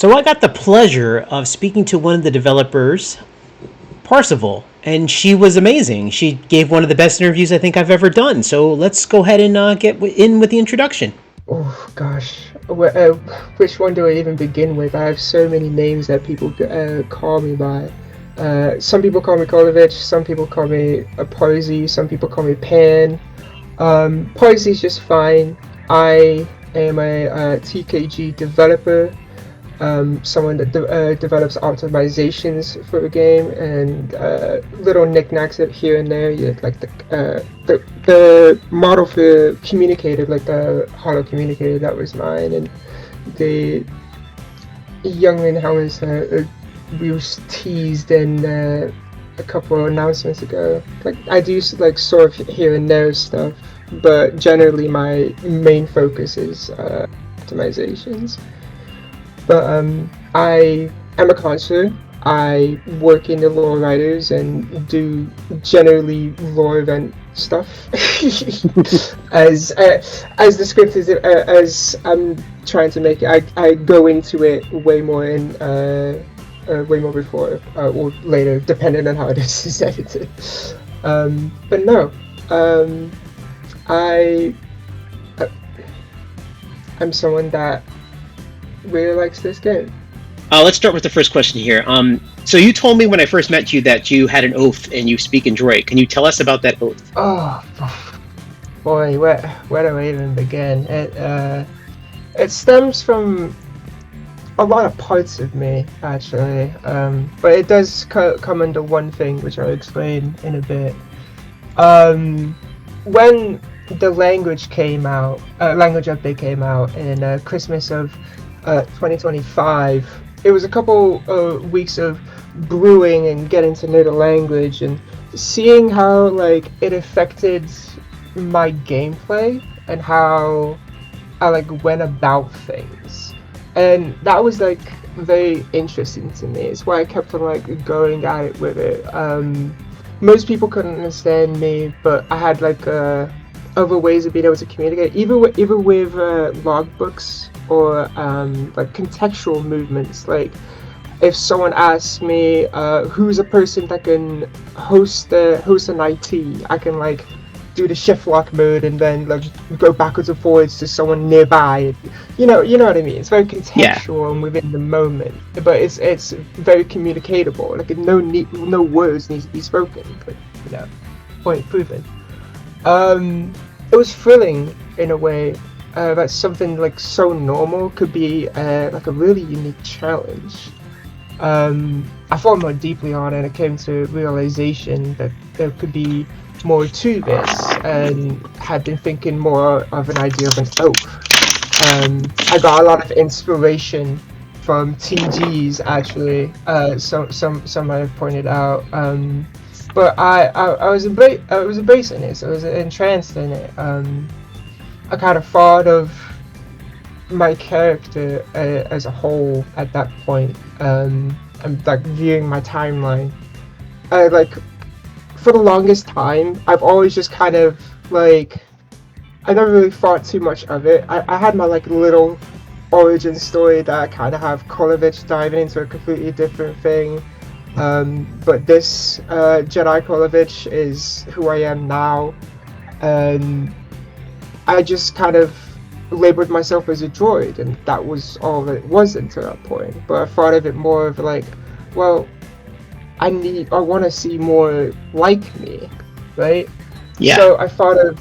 So I got the pleasure of speaking to one of the developers, Parzival, and she was amazing. She gave one of the best interviews I think I've ever done. So let's go ahead and in with the introduction. Oh gosh, which one do I even begin with? I have so many names that people call me by. Some people call me Kolovich, some people call me a Posey, some people call me Pan. Posey is just fine. I am a TKG developer, someone that develops optimizations for a game and little knickknacks here and there. You like the model for communicator, like the hollow communicator, that was mine, and the Youngman helmets we was teased in a couple of announcements ago. Like I do like sort of here and there stuff, but generally my main focus is optimizations. But I am a counselor. I work in the lore writers and do generally lore event stuff. As the script is as I'm trying to make it, I go into it way more in way more before or later, depending on how it is edited. But no, I I'm someone that really likes this game. Let's start with the first question here. So you told me when I first met you that you had an oath and you speak in droid. Can you tell us about that oath? Oh boy, where do I even begin? It stems from a lot of parts of me, actually, but it does come under one thing, which I'll explain in a bit. When the language update came out in Christmas of 2025, it was a couple weeks of brewing and getting to know the language and seeing how like it affected my gameplay and how I like went about things, and that was like very interesting to me. It's why I kept on like going at it with it. Most people couldn't understand me, but I had like other ways of being able to communicate, either with logbooks or like contextual movements. Like if someone asks me who's a person that can host an IT, I can like do the shift lock mode and then like go backwards and forwards to someone nearby. You know what I mean? It's very contextual and within the moment, but it's very communicatable. Like no words need to be spoken. But point proven. It was thrilling in a way that something like so normal could be like a really unique challenge. I thought more deeply on it and it came to realization that there could be more to this, and had been thinking more of an idea of an oath. I got a lot of inspiration from TGs, actually. Some might have pointed out. But I was embracing it. I was entranced in it. I kind of thought of my character as a whole at that point. I'm like viewing my timeline. Like for the longest time, I've always just kind of like I never really thought too much of it. I had my like little origin story that I kind of have Kolovich diving into a completely different thing. But this Jedi Kolovich is who I am now, and I just kind of labeled myself as a droid, and that was all that it was until that point. But I thought of it more of like, well, I want to see more like me, right? Yeah. So I thought of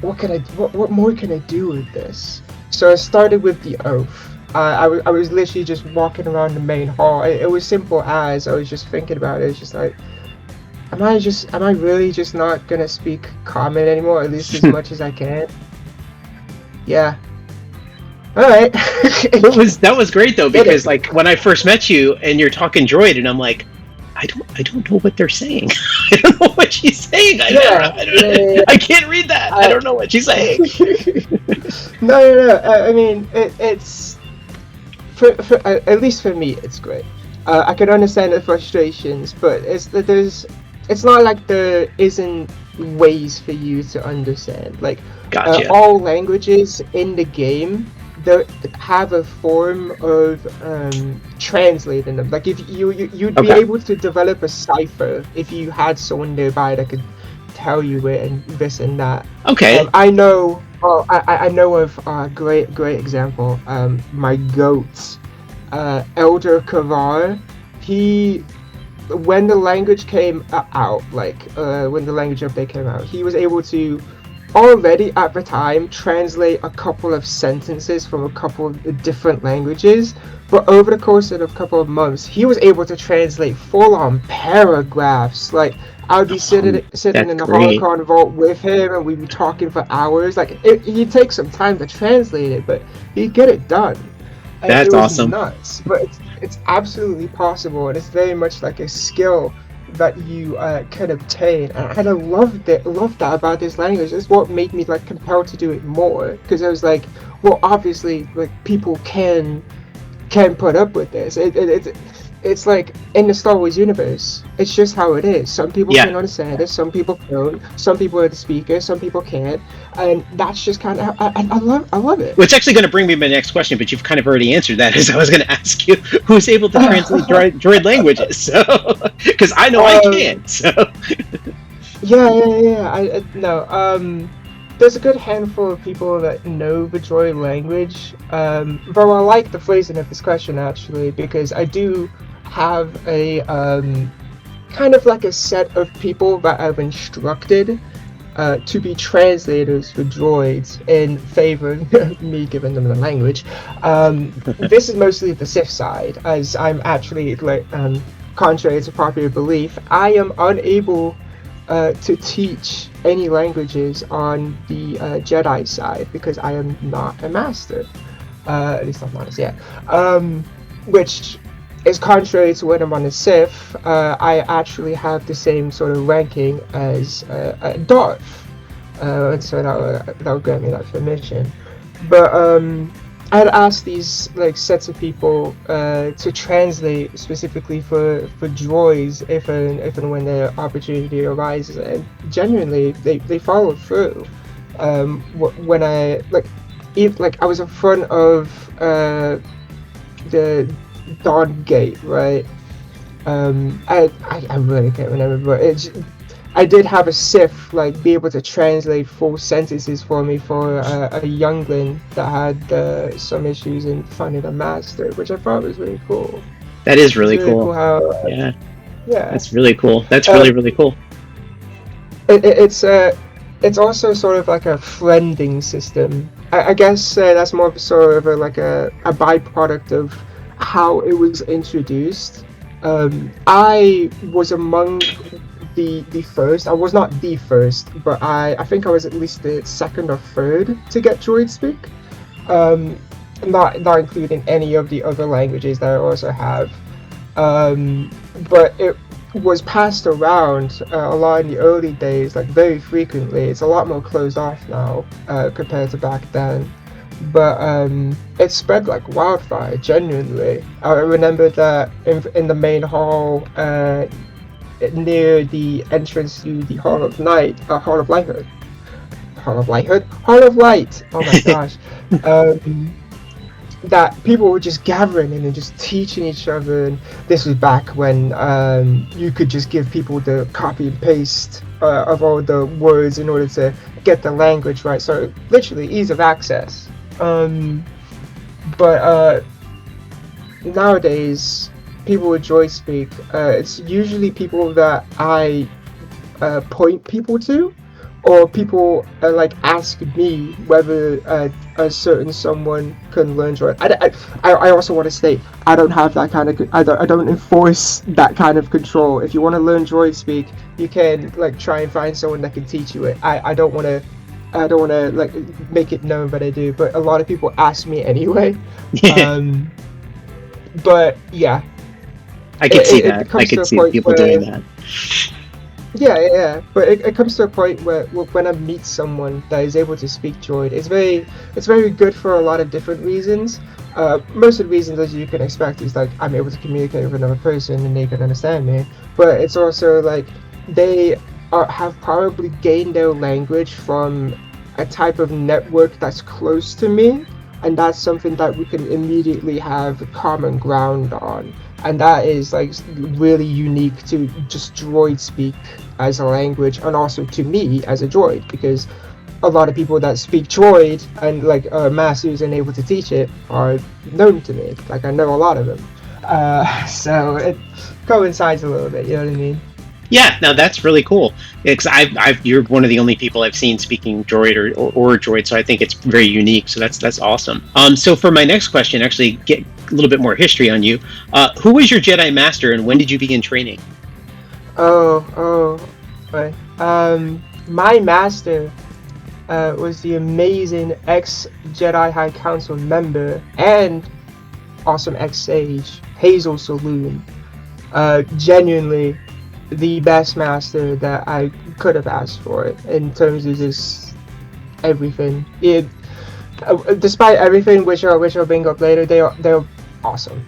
what more can I do with this? So I started with the oath. I was literally just walking around the main hall. It was simple as I was just thinking about it. It's just like, am I really just not gonna speak common anymore? At least as much as I can. Yeah. All right. That was great though, because like when I first met you and you're talking droid and I'm like, I don't know what they're saying. I don't know what she's saying. I can't read that. I don't know what she's saying. No. I mean, it's for at least for me, it's great. I can understand the frustrations, but it's not like there isn't ways for you to understand. Like Gotcha. all languages in the game, have a form of translating them. Like if you'd be Okay. able to develop a cipher if you had someone nearby that could tell you it and this and that. Okay. I know. Oh, I know of a great example. My goat, Elder Kavar. He when the language came out, like when the language update came out, he was able to already at the time translate a couple of sentences from a couple of different languages. But over the course of a couple of months, he was able to translate full-on paragraphs. Like I would be sitting That's in the great. Holocron vault with him, and we'd be talking for hours. Like he'd take some time to translate it, but he'd get it done. It That's was awesome. nuts, but it's absolutely possible, and it's very much like a skill that you can obtain. And I loved that about this language. It's what made me like compelled to do it more, because I was like, well, obviously, like people can put up with this. It's like in the Star Wars universe, it's just how it is. Some people Yeah. can understand it, some people don't. Some people are the speakers, some people can't, and that's just kind of I love it. Well, it's actually going to bring me to my next question, but you've kind of already answered that. As I was going to ask you, who's able to translate droid languages? So, because I know I um, can't. So, yeah. I no. There's a good handful of people that know the droid language. Though I like the phrasing of this question actually, because I do have a kind of like a set of people that I've instructed to be translators for droids in favor of me giving them the language. This is mostly the Sith side, as I'm actually like, contrary to popular belief, I am unable to teach any languages on the Jedi side because I am not a master. At least I'm not as yet. Which is contrary to when I'm on the Sith. I actually have the same sort of ranking as Darth. And so that would grant me that permission. But I had asked these like sets of people to translate specifically for droids if and when the opportunity arises, and genuinely they follow through. When I like I was in front of the Dawn Gate, right? I really can't remember, but I did have a Sith like be able to translate full sentences for me for a youngling that had some issues in finding a master, which I thought was really cool. that is It's really really cool cool. how Yeah, yeah. that's really cool. That's Uh, really cool. it's also sort of like a friending system. I guess that's more of a sort of a byproduct of how it was introduced. I was among the first. I was not the first, but I think I was at least the second or third to get droid speak. Um, not including any of the other languages that I also have. Um, but it was passed around a lot in the early days, like very frequently. It's a lot more closed off now compared to back then. But it spread like wildfire, genuinely. I remember that in the main hall near the entrance to the Hall of Night, Hall of Lighthood. Hall of Light! Oh my gosh. Um, that people were just gathering and just teaching each other, and this was back when you could just give people the copy and paste of all the words in order to get the language right, so literally ease of access. But nowadays people with joy speak, it's usually people that I point people to, or people like ask me whether a certain someone can learn droid. I also want to state I don't have that kind of I don't enforce that kind of control. If you want to learn droid speak, you can like try and find someone that can teach you it. I don't want to like make it known that I do, but a lot of people ask me anyway. Um, but yeah, I could see that. it I comes to could a see point people doing where that. yeah. But it comes to a point where when I meet someone that is able to speak droid, it's very good for a lot of different reasons. Most of the reasons, as you can expect, is like I'm able to communicate with another person and they can understand me. But it's also like they have probably gained their language from a type of network that's close to me, and that's something that we can immediately have common ground on, and that is like really unique to just droid speak as a language, and also to me as a droid, because a lot of people that speak droid and like masters and able to teach it are known to me. Like I know a lot of them, so it coincides a little bit. You know what I mean? Yeah, no, that's really cool. Because you're one of the only people I've seen speaking droid or droid, so I think it's very unique. So that's awesome. So for my next question, actually get a little bit more history on you. Who was your Jedi Master, and when did you begin training? Right. My master was the amazing ex-Jedi High Council member and awesome ex-sage, Hazel Saloon. Genuinely the best master that I could have asked for in terms of just everything. Despite everything, which I'll bring up later, they're awesome.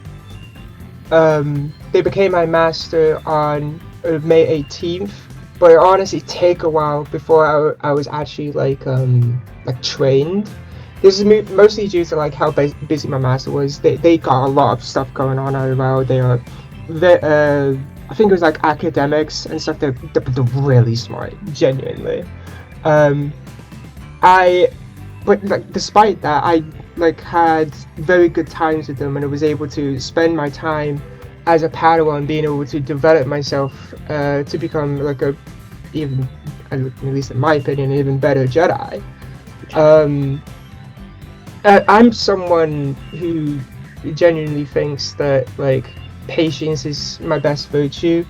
They became my master on May 18th, but it honestly take a while before I was actually like trained. This is mostly due to like how busy my master was. They got a lot of stuff going on as well. They are I think it was like academics and stuff. They're really smart, genuinely. But like despite that, I like had very good times with them, and I was able to spend my time as a Padawan, being able to develop myself to become like even, at least in my opinion, an even better Jedi. I'm someone who genuinely thinks that like patience is my best virtue.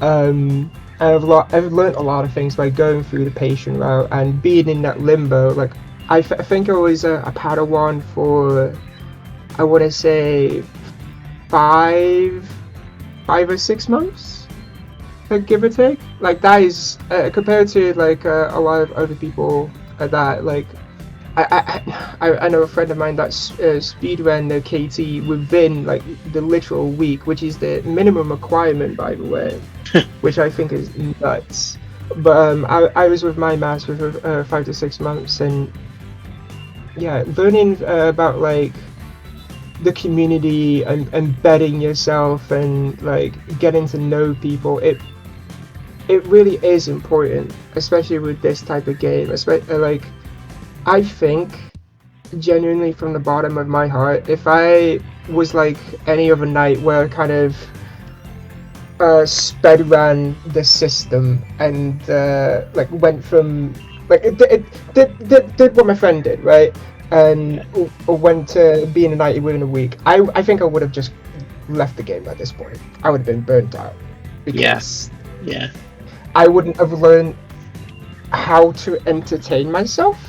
I've learned a lot of things by going through the patient route and being in that limbo. Like I think I was a Padawan for, I want to say 5 or 6 months, like give or take. Like that is compared to like a lot of other people that like. I know a friend of mine that speedran the KT within like the literal week, which is the minimum requirement, by the way, which I think is nuts. But I was with my master for 5 to 6 months, and yeah, learning about like the community and embedding yourself and like getting to know people. It really is important, especially with this type of game. Especially like. I think, genuinely from the bottom of my heart, if I was like any other knight where I kind of sped ran the system and like went from like it did what my friend did, right, and went to being a knight within a week, I think I would have just left the game at this point. I would have been burnt out because yeah. I wouldn't have learned how to entertain myself.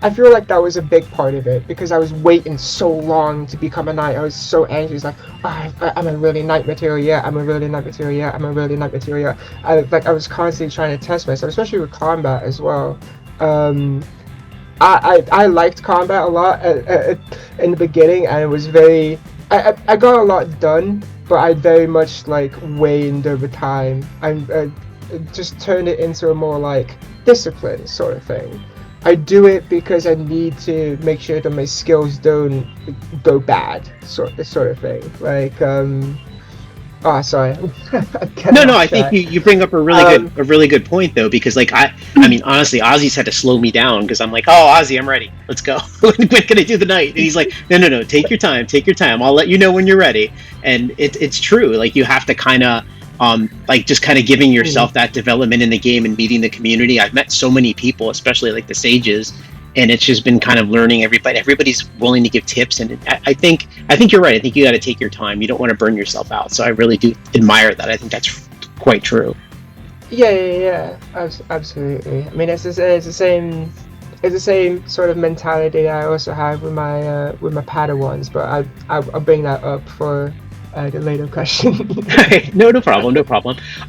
I feel like that was a big part of it because I was waiting so long to become a knight. I was so anxious, like, oh, I'm a really knight material yet. I'm a really knight material yet. I'm a really knight material. I was constantly trying to test myself, especially with combat as well. I liked combat a lot in the beginning, and it was very. I got a lot done, but I very much like waned over time. I just turned it into a more like discipline sort of thing. I do it because I need to make sure that my skills don't go bad, sort of thing. Like, sorry. No, I think you bring up a really good point though, because like I mean honestly, Ozzy's had to slow me down because I'm like, oh Ozzy, I'm ready, let's go. When can I do the night? And he's like, no, take your time, I'll let you know when you're ready. And it's true, like you have to kind of like just kind of giving yourself that development in the game and meeting the community. I've met so many people, especially like the sages, and it's just been kind of learning everybody's willing to give tips, and I think you're right. I think you got to take your time. You don't want to burn yourself out. So I really do admire that. I think that's quite true. Yeah, absolutely. I mean, it's the same sort of mentality that I also have with my Padawans, but I'll bring that up for the later question. No problem.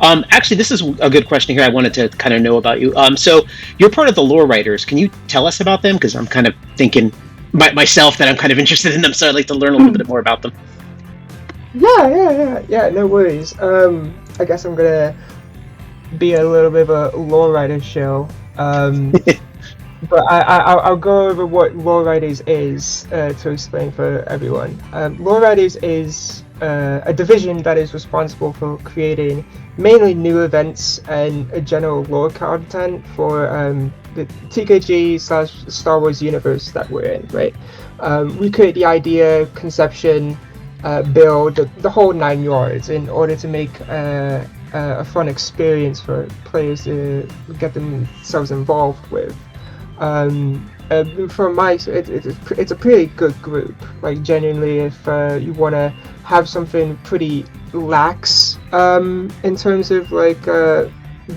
Actually, this is a good question here. I wanted to kind of know about you. So you're part of the lore writers. Can you tell us about them? Because I'm kind of thinking myself that I'm kind of interested in them, so I'd like to learn a little bit more about them. Yeah. No worries. I guess I'm gonna be a little bit of a lore writer show. but I'll go over what Lowriders is to explain for everyone. Lowriders is a division that is responsible for creating mainly new events and a general lore content for the TKG slash Star Wars universe that we're in, right? We create the idea, conception, build, the whole 9 yards in order to make a fun experience for players to get themselves involved with. From my it's a pretty good group. Like genuinely, if you want to have something pretty lax in terms of like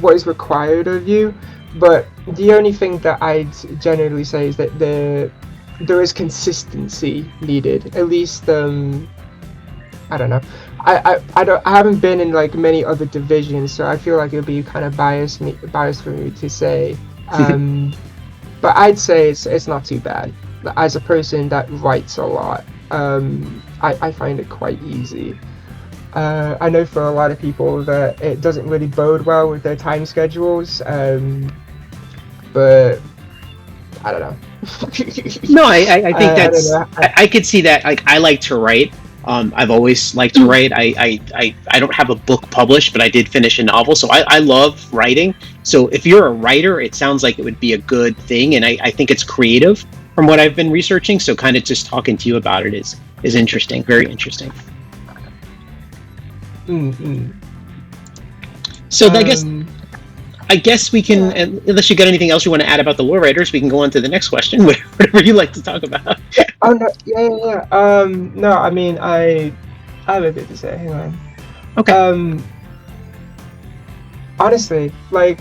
what is required of you, but the only thing that I'd generally say is that there is consistency needed. At least I don't know. I haven't been in like many other divisions, so I feel like it would be kind of biased for me to say. But I'd say it's not too bad. As a person that writes a lot, I find it quite easy. I know for a lot of people that it doesn't really bode well with their time schedules, but I don't know. No, I think I don't that's know. I could see that. Like I like to write. I've always liked to write. I don't have a book published, but I did finish a novel, so I love writing. So if you're a writer, it sounds like it would be a good thing, and I think it's creative from what I've been researching. So kind of just talking to you about it is interesting, very interesting. Mm-hmm. So I guess we can, unless you got anything else you want to add about the lore writers, we can go on to the next question, whatever you like to talk about. Oh no, yeah. No, I mean I have a bit to say. Hang on. Okay. Honestly, like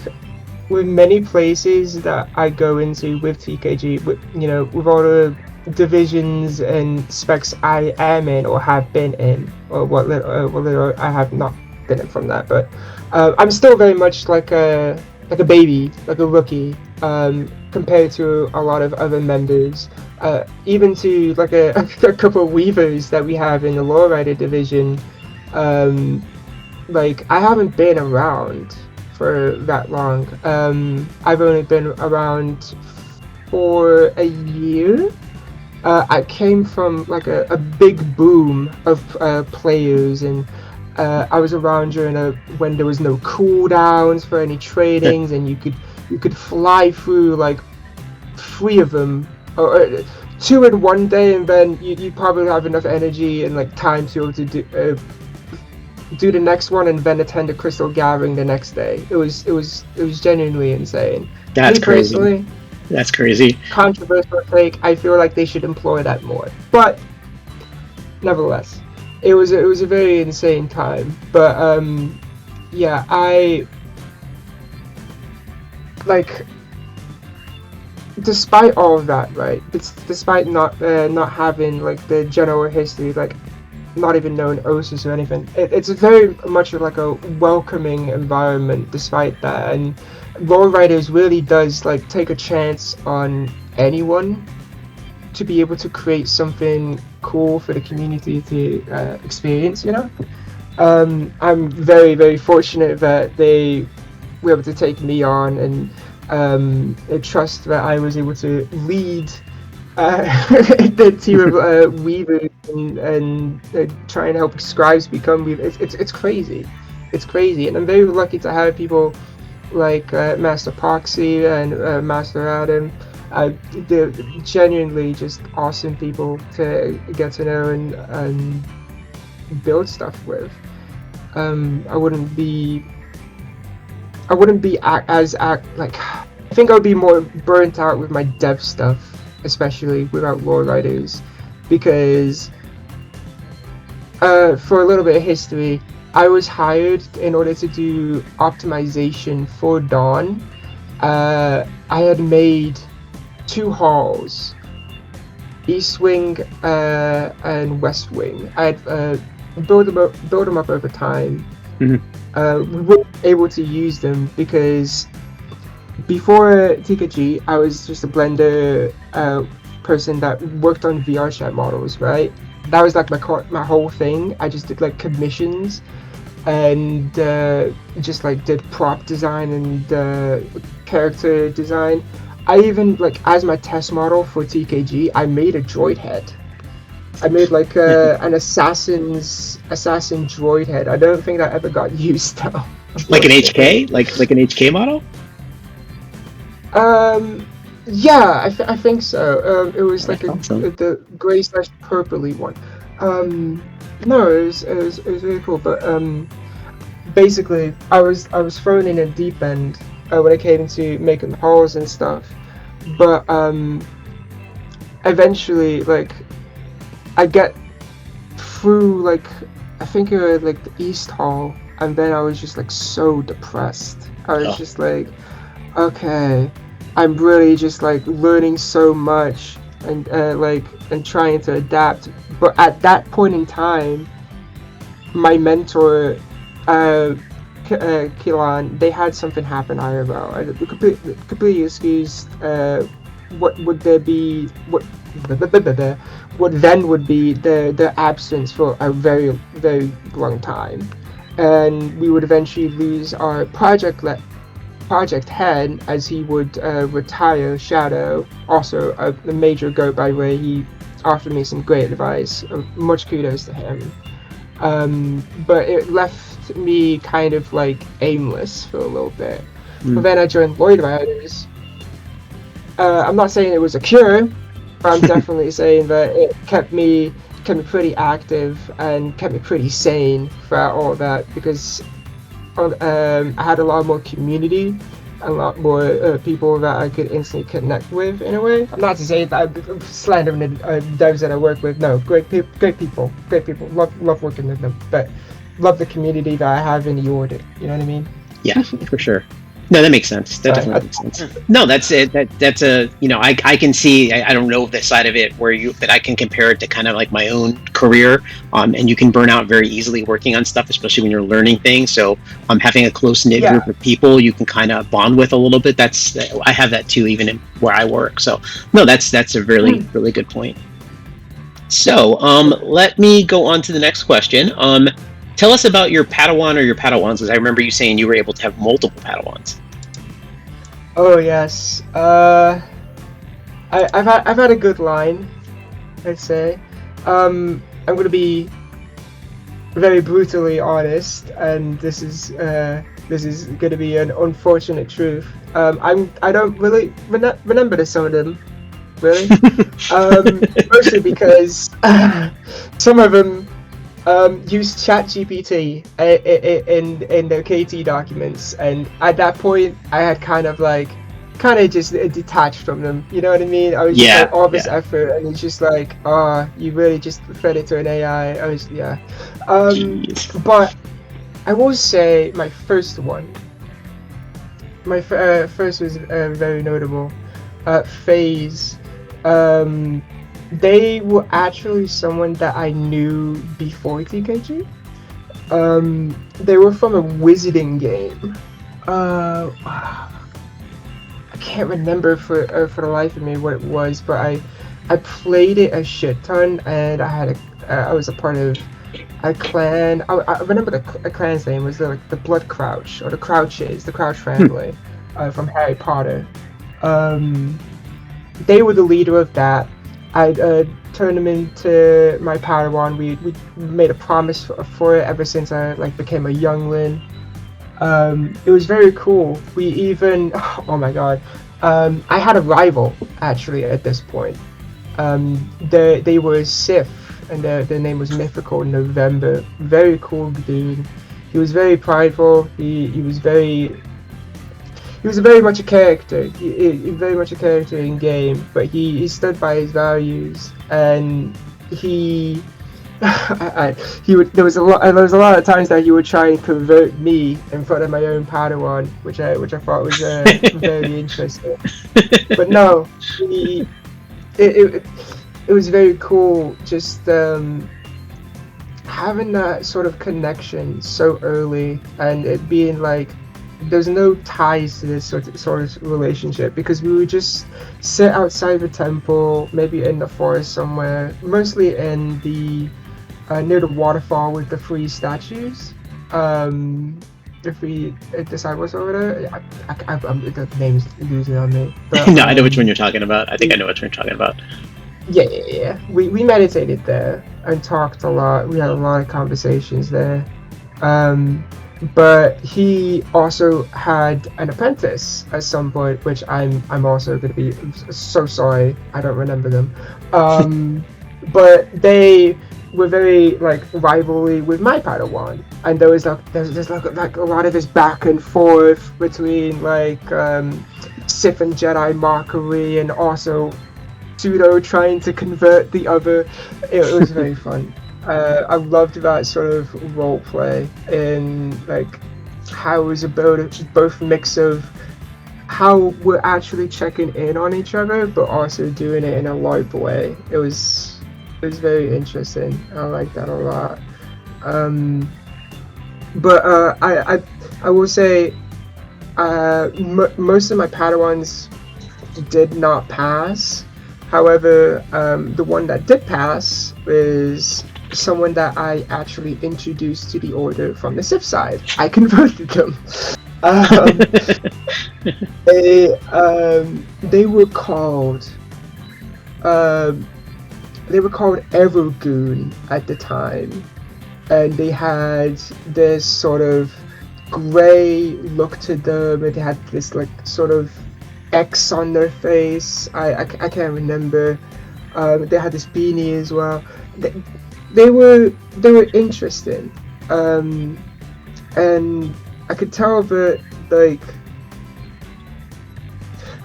with many places that I go into with TKG, with all the divisions and specs I am in or have been in, or what little I have not been in from that, but I'm still very much like a baby, like a rookie, compared to a lot of other members. Even to like a couple of weavers that we have in the lowrider division. Like I haven't been around for that long. I've only been around for a year. I came from like a big boom of players, and I was around during when there was no cooldowns for any trainings, and you could fly through like 3 of them, or 2 in one day, and then you probably have enough energy and like time to be able to do the next one and then attend a crystal gathering the next day. It was genuinely insane. That's Me crazy. personally, That's crazy. controversial take. I feel like they should employ that more. But nevertheless, it was a very insane time. But yeah, I like. Despite all of that, right? Despite not having like the general history, like not even knowing OSIS or anything, it's very much like a welcoming environment. Despite that, and Lore Writers really does like take a chance on anyone to be able to create something cool for the community to experience. I'm very very fortunate that they were able to take me on, and I trust that I was able to lead the team of weavers and try and help scribes become weavers. It's crazy. It's crazy, and I'm very lucky to have people like Master Proxy and Master Adam. They're genuinely just awesome people to get to know and build stuff with. I wouldn't be as like I think I would be more burnt out with my dev stuff, especially without lore writers, because for a little bit of history, I was hired in order to do optimization for Dawn. I had made 2 halls, East Wing and West Wing. I had built them up over time. Mm-hmm. We weren't able to use them because before TKG, I was just a Blender person that worked on VR chat models, right? That was like my whole thing. I just did like commissions and just like did prop design and character design. I even like as my test model for TKG, I made a droid head. I made like an assassin droid head. I don't think that ever got used though. Like an Unfortunately. HK, like an HK model. Um, yeah, I think so. It was like That's awesome. the gray slash purpley one. Um, no, it was really cool. But basically, I was thrown in a deep end when it came to making the holes and stuff. But eventually, like I get through like I think it was like the East Hall, and then I was just like so depressed. I was Oh, just like, okay, I'm really just like learning so much and and trying to adapt. But at that point in time, my mentor, uh, Kilan, they had something happen IRL. I completely excused. What would there be? What then would be the absence for a very long time, and we would eventually lose our project head as he would retire. Shadow, also a major goat by the way. He offered me some great advice. Much kudos to him. But it left me kind of like aimless for a little bit. But mm. then I joined Lloyd Riders. I'm not saying it was a cure, but I'm definitely saying that it kept me pretty active and kept me pretty sane throughout all of that because I had a lot more community, a lot more people that I could instantly connect with in a way. I'm not to say that I'm slandering the devs that I work with. No, great people, great people. Love working with them, but love the community that I have in the order. You know what I mean? Yeah, for sure. No, that makes sense. That Sorry. definitely makes sense. No, that's it. That's a, I can see. I don't know this side of it where but I can compare it to kind of like my own career. And you can burn out very easily working on stuff, especially when you're learning things. So, having a close knit Yeah. group of people you can kind of bond with a little bit. I have that too, even in where I work. So, no, that's a really good point. So, let me go on to the next question. Tell us about your Padawan or your Padawans, because I remember you saying you were able to have multiple Padawans. Oh yes. I've had a good line, I'd say. I'm gonna be very brutally honest, and this is gonna be an unfortunate truth. I don't really remember some of them, really. Mostly because some of them use ChatGPT in the KT documents, and at that point, I had kind of just detached from them. You know what I mean? I was just Yeah, like all this yeah. effort, and it's just like, oh, you really just fed it to an AI. I was yeah, um, Jeez. but I will say my first one, my first was very notable. Phase. Um, they were actually someone that I knew before TKG. They were from a wizarding game. I can't remember for the life of me what it was, but I played it a shit ton, and I was a part of a clan. I remember the clan's name was like the Blood Crouch or the Crouches, the Crouch Hmm. family, from Harry Potter. Um, they were the leader of that. I turned them into my Padawan. We made a promise for it ever since I like became a youngling. It was very cool. We even oh my god, I had a rival actually at this point. They were Sith, and their name was Mythical November. Very cool dude. He was very prideful. He was very much a character. Very much a character in game, but he stood by his values, and he he would there was a lot of times that he would try and convert me in front of my own Padawan, which I thought was very interesting. But no, he it, it, it was very cool just having that sort of connection so early, and it being like there's no ties to this sort of relationship because we would just sit outside the temple, maybe in the forest somewhere, mostly in the near the waterfall with the three statues. Um, disciples over there. The name's losing on me. But, No, I know which one you're talking about. I think I know which one you're talking about. Yeah. We meditated there and talked a lot. We had a lot of conversations there. But he also had an apprentice at some point, which I'm also going to be so sorry I don't remember them. But they were very like rivalry with my Padawan, and there was there's like a lot of this back and forth between like Sith and Jedi mockery, and also pseudo trying to convert the other. It was very fun. I loved that sort of role play and like how it was about both mix of how we're actually checking in on each other, but also doing it in a live way. It was very interesting. I like that a lot. But I will say most of my Padawans did not pass. However, the one that did pass is someone that I actually introduced to the order from the Sith side. I converted them. They were called Evergoon at the time, and they had this sort of gray look to them, and they had this like sort of X on their face. I can't remember. They had this beanie as well. They were interesting, and I could tell that like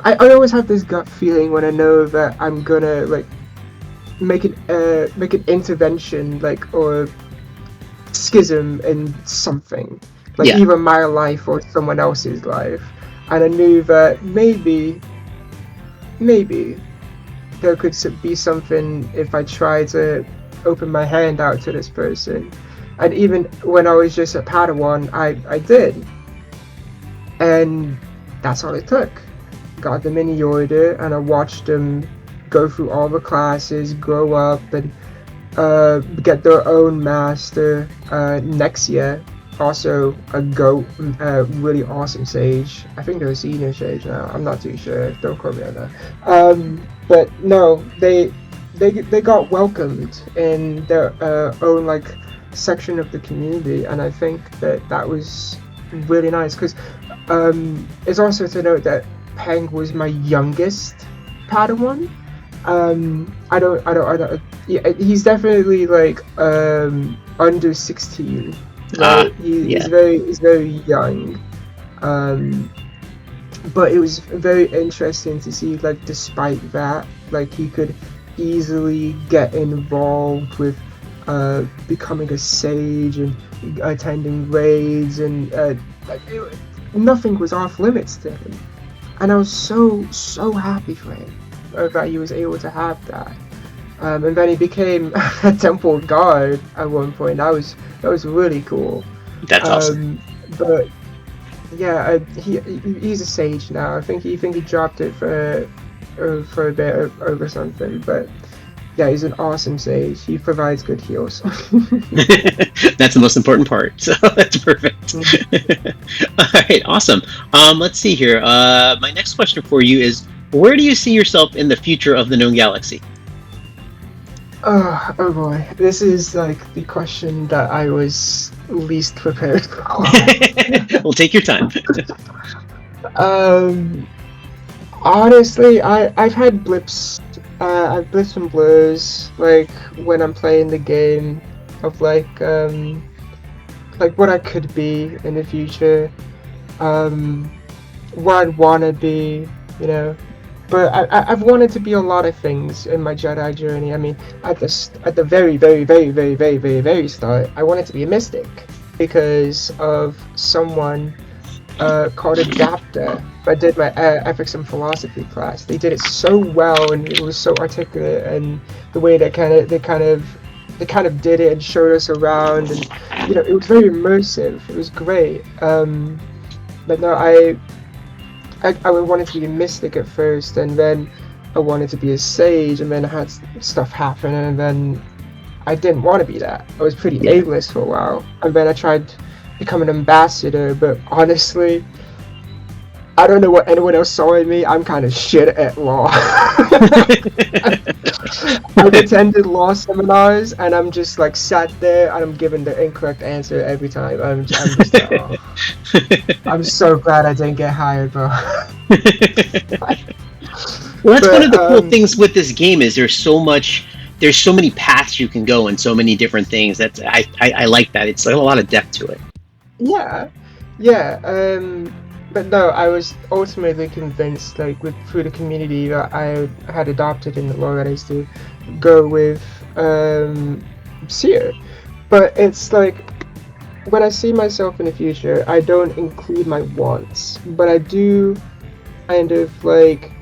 I always have this gut feeling when I know that I'm gonna like make an intervention like or schism in something like either my life or someone else's life, and I knew that maybe there could be something if I try to open my hand out to this person. And even when I was just a Padawan, I did, and that's all it took. Got them in the order, and I watched them go through all the classes, grow up, and get their own master. Next year, also a goat, really awesome sage. I think they're a senior sage now. I'm not too sure. Don't quote me on that. But no, they got welcomed in their own like section of the community, and I think that was really nice because it's also to note that Peng was my youngest Padawan. I don't. Yeah, he's definitely like under 16. Right? He's very young. But it was very interesting to see, like, despite that, like, he could easily get involved with becoming a sage and attending raids, and nothing was off limits to him. And I was so happy for him that he was able to have that. And then he became a temple guard at one point. That was really cool. That's awesome. But yeah, he's a sage now. I think he dropped it for a bit over something. But yeah, he's an awesome sage. He provides good heals. That's the most important part. So that's perfect. All right, awesome. Let's see here. My next question for you is: where do you see yourself in the future of the known galaxy? Oh boy, this is like the question that I was least prepared for. Well, take your time. Honestly, I've had blips. I've blips and blurs, like when I'm playing the game, of like what I could be in the future, what I'd wanna be, you know. But I've wanted to be a lot of things in my Jedi journey. I mean, at the very start, I wanted to be a mystic because of someone called Adapter. I did my ethics and philosophy class. They did it so well, and it was so articulate, and the way they kind of did it and showed us around, and you know, it was very immersive. It was great. But no, I wanted to be a mystic at first, and then I wanted to be a sage, and then I had stuff happen, and then I didn't want to be that. I was pretty aimless for a while, and then I tried become an ambassador, but honestly, I don't know what anyone else saw in me. I'm kind of shit at law. I've attended law seminars and I'm just like sat there and I'm given the incorrect answer every time. I'm just like, oh, I'm so glad I didn't get hired, bro. Well, that's one But of the cool things with this game is there's so many paths you can go and so many different things. That's I like that. It's like a lot of depth to it. yeah, yeah. But no, I was ultimately convinced, like through the community that I had adopted in the law, that is to go with Seer. But it's like when I see myself in the future, I don't include my wants, but I do kind of like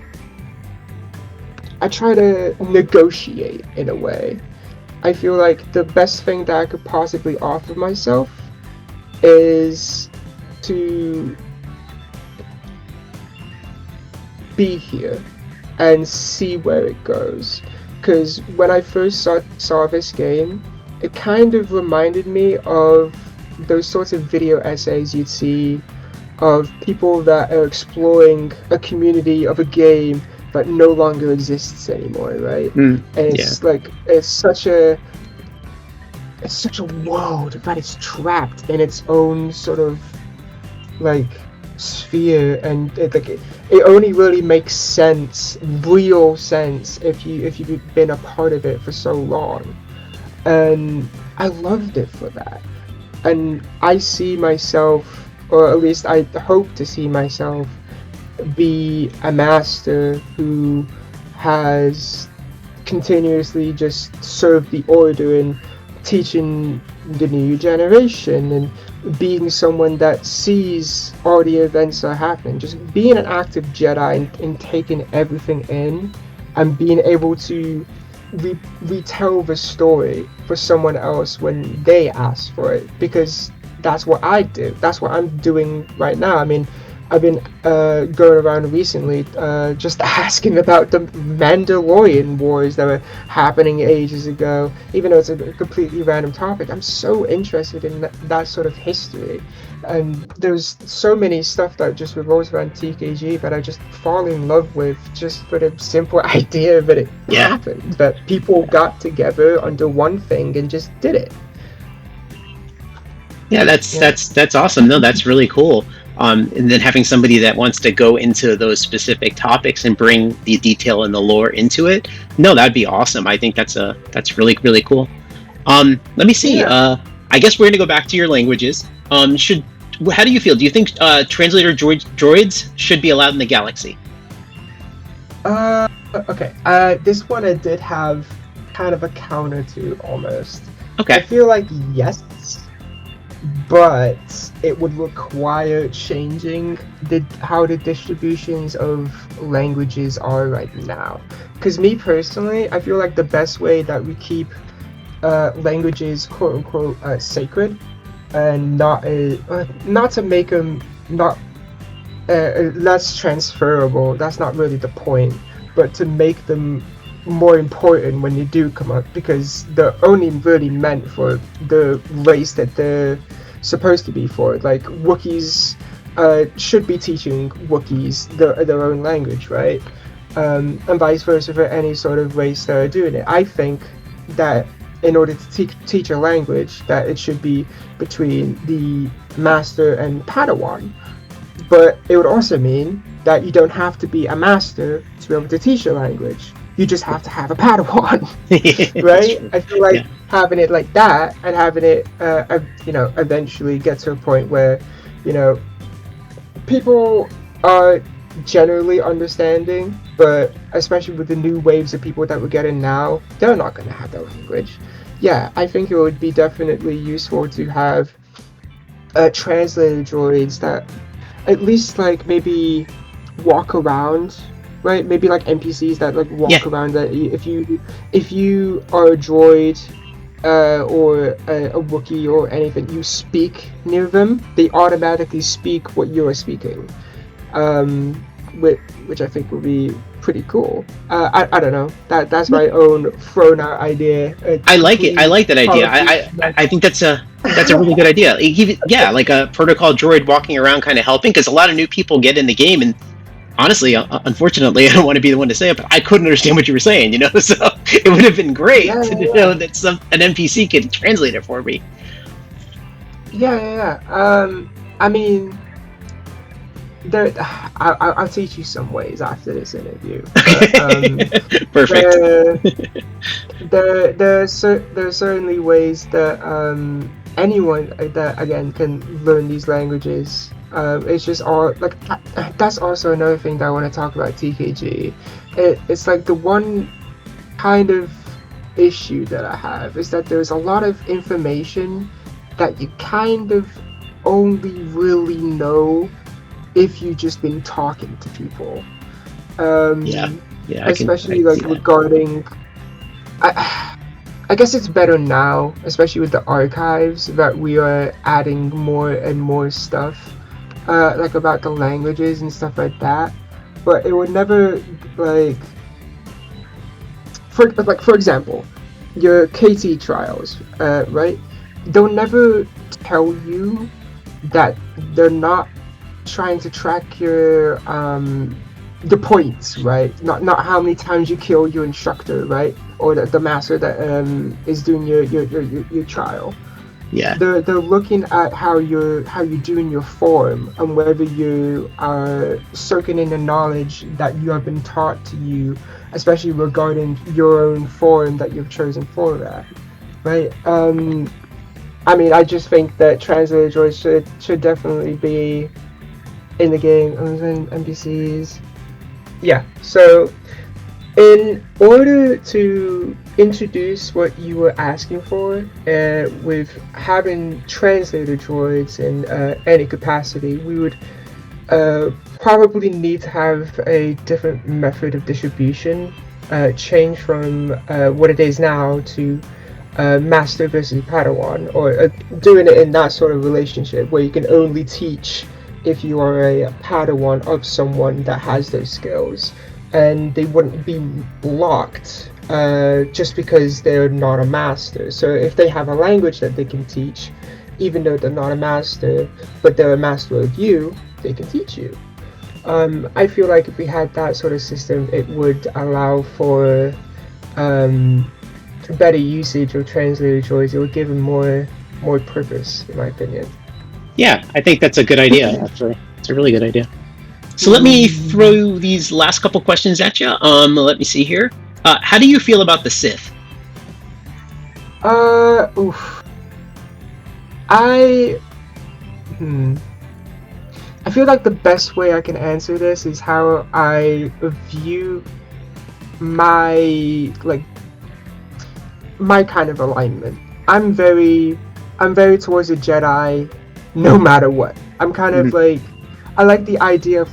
I try to negotiate in a way. I feel like the best thing that I could possibly offer myself is to be here and see where it goes. Because when I first saw this game, it kind of reminded me of those sorts of video essays you'd see of people that are exploring a community of a game that no longer exists anymore, right? And it's like it's such a world that is trapped in its own sort of like sphere, and it only really makes sense, real sense, if you've been a part of it for so long. And I loved it for that. And I see myself, or at least I hope to see myself, be a master who has continuously just served the order and teaching the new generation, and being someone that sees all the events that are happening, just being an active Jedi and taking everything in and being able to retell the story for someone else when they ask for it, because that's what I do. That's what I'm doing right now. I mean, I've been going around recently just asking about the Mandalorian wars that were happening ages ago, even though it's a completely random topic. I'm so interested in that sort of history. And there's so many stuff that just revolves around TKG that I just fall in love with, just for the simple idea that it happened, that people got together under one thing and just did it. Yeah, that's awesome. No, that's really cool. And then having somebody that wants to go into those specific topics and bring the detail and the lore into it, no, that'd be awesome. I think that's really, really cool. Let me see. I guess we're gonna go back to your languages. How do you feel? Do you think translator droids should be allowed in the galaxy? Okay. This one I did have kind of a counter to, almost. Okay. I feel like yes, but it would require changing how the distributions of languages are right now. Because me personally, I feel like the best way that we keep languages quote unquote sacred, and not to make them not less transferable, that's not really the point, but to make them more important when they do come up, because they're only really meant for the race that they're supposed to be for. Like Wookiees should be teaching Wookiees their own language, right? And vice versa for any sort of race that are doing it. I think that in order to teach a language, that it should be between the master and Padawan. But it would also mean that you don't have to be a master to be able to teach a language. You just have to have a Padawan, right? I feel like having it like that, and having it, eventually get to a point where, people are generally understanding, but especially with the new waves of people that we're getting now, they're not going to have that language. Yeah, I think it would be definitely useful to have translator droids that at least like maybe walk around, right? Maybe like NPCs that like walk around, that if you are a droid or a Wookiee or anything, you speak near them, they automatically speak what you're speaking. which I think would be pretty cool. I don't know. That's my own thrown out idea. I like it. I like that idea. I think that's a really good idea. Yeah, like a protocol droid walking around, kind of helping, because a lot of new people get in the game, and honestly, unfortunately, I don't want to be the one to say it, but I couldn't understand what you were saying. So it would have been great to know that an NPC could translate it for me. Yeah. I mean, I'll teach you some ways after this interview. But, Perfect. There are certainly ways that anyone that again can learn these languages. It's just all like that's also another thing that I want to talk about TKG. It's like the one kind of issue that I have is that there's a lot of information that you kind of only really know if you've just been talking to people. Yeah, especially like regarding. I guess it's better now, especially with the archives, that we are adding more and more stuff, like about the languages and stuff like that. But it would never like, for example, your KT trials, right? They'll never tell you that they're not trying to track your the points, right? Not how many times you kill your instructor, right? Or the master that is doing your trial. Yeah. They're looking at how you do in your form and whether you are soaking in the knowledge that you have been taught to you, especially regarding your own form that you've chosen for that, right? I mean, I just think that translator droids should definitely be in the game. NPCs. Yeah, so in order to introduce what you were asking for, with having translator droids in any capacity, we would probably need to have a different method of distribution, change from what it is now to master versus Padawan, or doing it in that sort of relationship where you can only teach if you are a Padawan of someone that has those skills, and they wouldn't be locked just because they're not a master. So if they have a language that they can teach, even though they're not a master, but they're a master of you, they can teach you. I feel like if we had that sort of system, it would allow for better usage of translator droids. It would give them more purpose, in my opinion. Yeah, I think that's a good idea. It's a really good idea. So let me throw these last couple questions at you. Let me see here. How do you feel about the Sith? I feel like the best way I can answer this is how I view my kind of alignment. I'm very towards a Jedi, no matter what. I'm kind of like, I like the idea of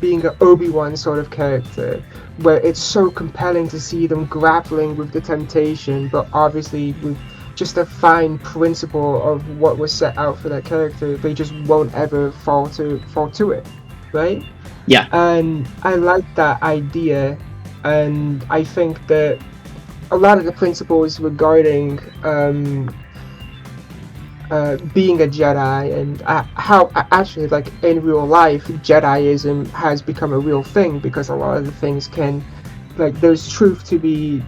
being an Obi-Wan sort of character, where it's so compelling to see them grappling with the temptation, but obviously with just a fine principle of what was set out for that character, they just won't ever fall to it, right? Yeah. And I like that idea, and I think that a lot of the principles regarding being a Jedi and how actually, like, in real life, Jediism has become a real thing, because a lot of the things can, like, there's truth to be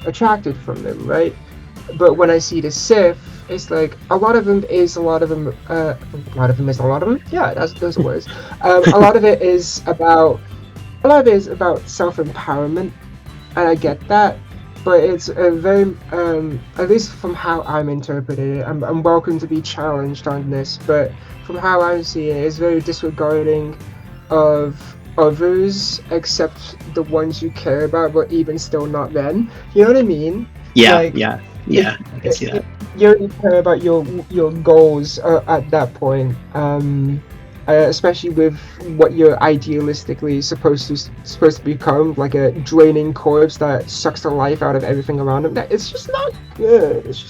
attracted from them, right? But when I see the Sith, it's like a lot of them. Yeah, those are words. A lot of it is about self-empowerment, and I get that. But it's a very, at least from how I'm interpreting it, I'm welcome to be challenged on this, but from how I'm seeing it, it's very disregarding of others except the ones you care about, but even still not them. You know what I mean? Yeah, I can see that. You only care about your goals at that point. Especially with what you're idealistically supposed to become, like a draining corpse that sucks the life out of everything around him. It's just not good. It's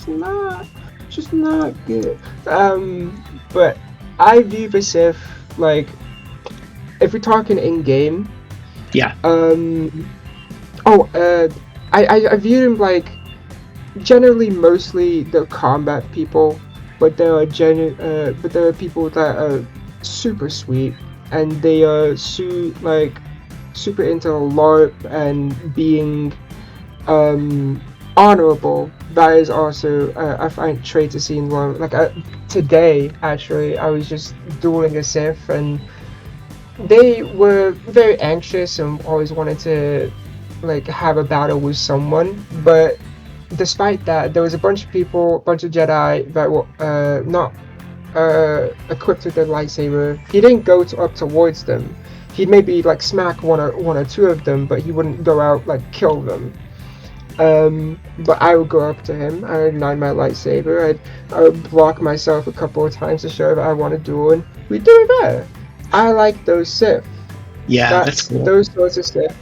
just not good. But I view the Sith like if we're talking in game, Yeah. Oh, I view them like generally mostly they're combat people, but but there are people that are super sweet and they are super into LARP and being um honorable. That is also I find trait to see in LARP. Like today actually, I was just dueling a Sith and they were very anxious and always wanted to like have a battle with someone, but despite that, there was a bunch of people, a bunch of Jedi that were not equipped with their lightsaber. He didn't go up towards them. He'd maybe like smack one or two of them, but he wouldn't go out like kill them. But I would go up to him. I would nod my lightsaber. I would block myself a couple of times to show that I want to duel, and we do it better. I like those Sith. Yeah, that's cool. Those sorts of Sith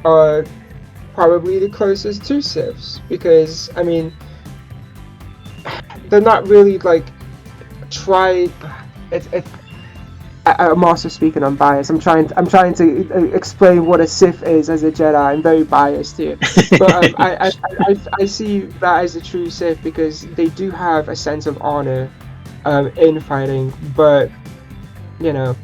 are probably the closest to Siths because I mean they're not really like try. I'm also speaking on bias. I'm trying to explain what a Sith is as a Jedi. I'm very biased here, but I see that as a true Sith because they do have a sense of honor in fighting, but you know.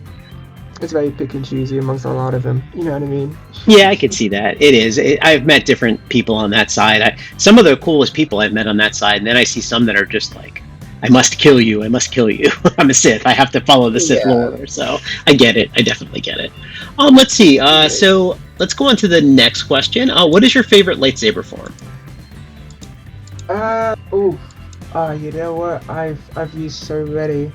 It's very pick and choosy amongst a lot of them. You know what I mean? Yeah, I could see that. It is. I've met different people on that side. Some of the coolest people I've met on that side, and then I see some that are just like, I must kill you. I must kill you. I'm a Sith. I have to follow the Sith lore. So I get it. I definitely get it. Let's see. So let's go on to the next question. What is your favorite lightsaber form? You know what? I've used so many.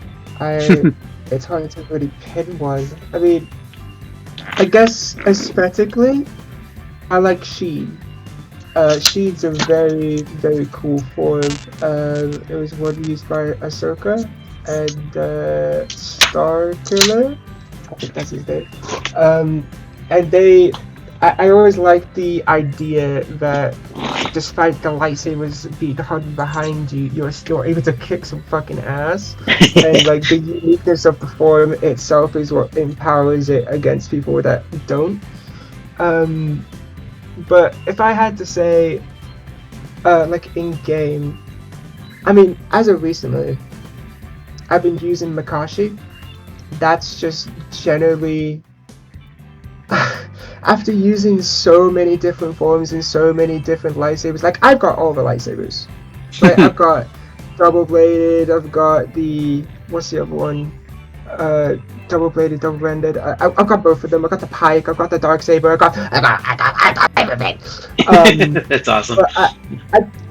It's hard to really pin one. I mean, I guess aesthetically, I like Sheen. Sheen's a very, very cool form. It was one used by Ahsoka and Star Killer. I think that's his name. And I always liked the idea that despite the lightsabers being hidden behind you, you're still able to kick some fucking ass. And like the uniqueness of the form itself is what empowers it against people that don't. But if I had to say, like in game, I mean, as of recently, I've been using Makashi. That's just generally. After using so many different forms and so many different lightsabers, like I've got all the lightsabers. Right? I've got double bladed. I've got the what's the other one? Double bladed, double bended. I've got both of them. I got the pike. I've got the dark saber. I got everything. That's awesome. But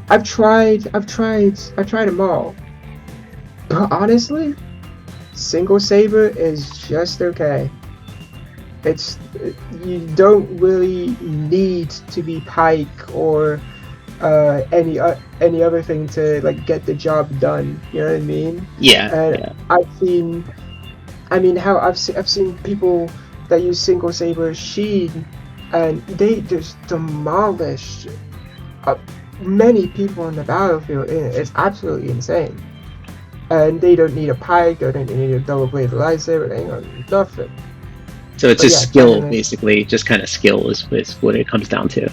I've tried them all. But honestly, single saber is just okay. You don't really need to be pike or any other thing to like get the job done. You know what I mean? Yeah. And yeah. I've seen people that use single saber Sheen, and they just demolished many people on the battlefield. It's absolutely insane. And they don't need a pike. They don't need a double bladed lightsaber. They ain't got nothing. So it's just skill, basically. Just kind of skill is what it comes down to.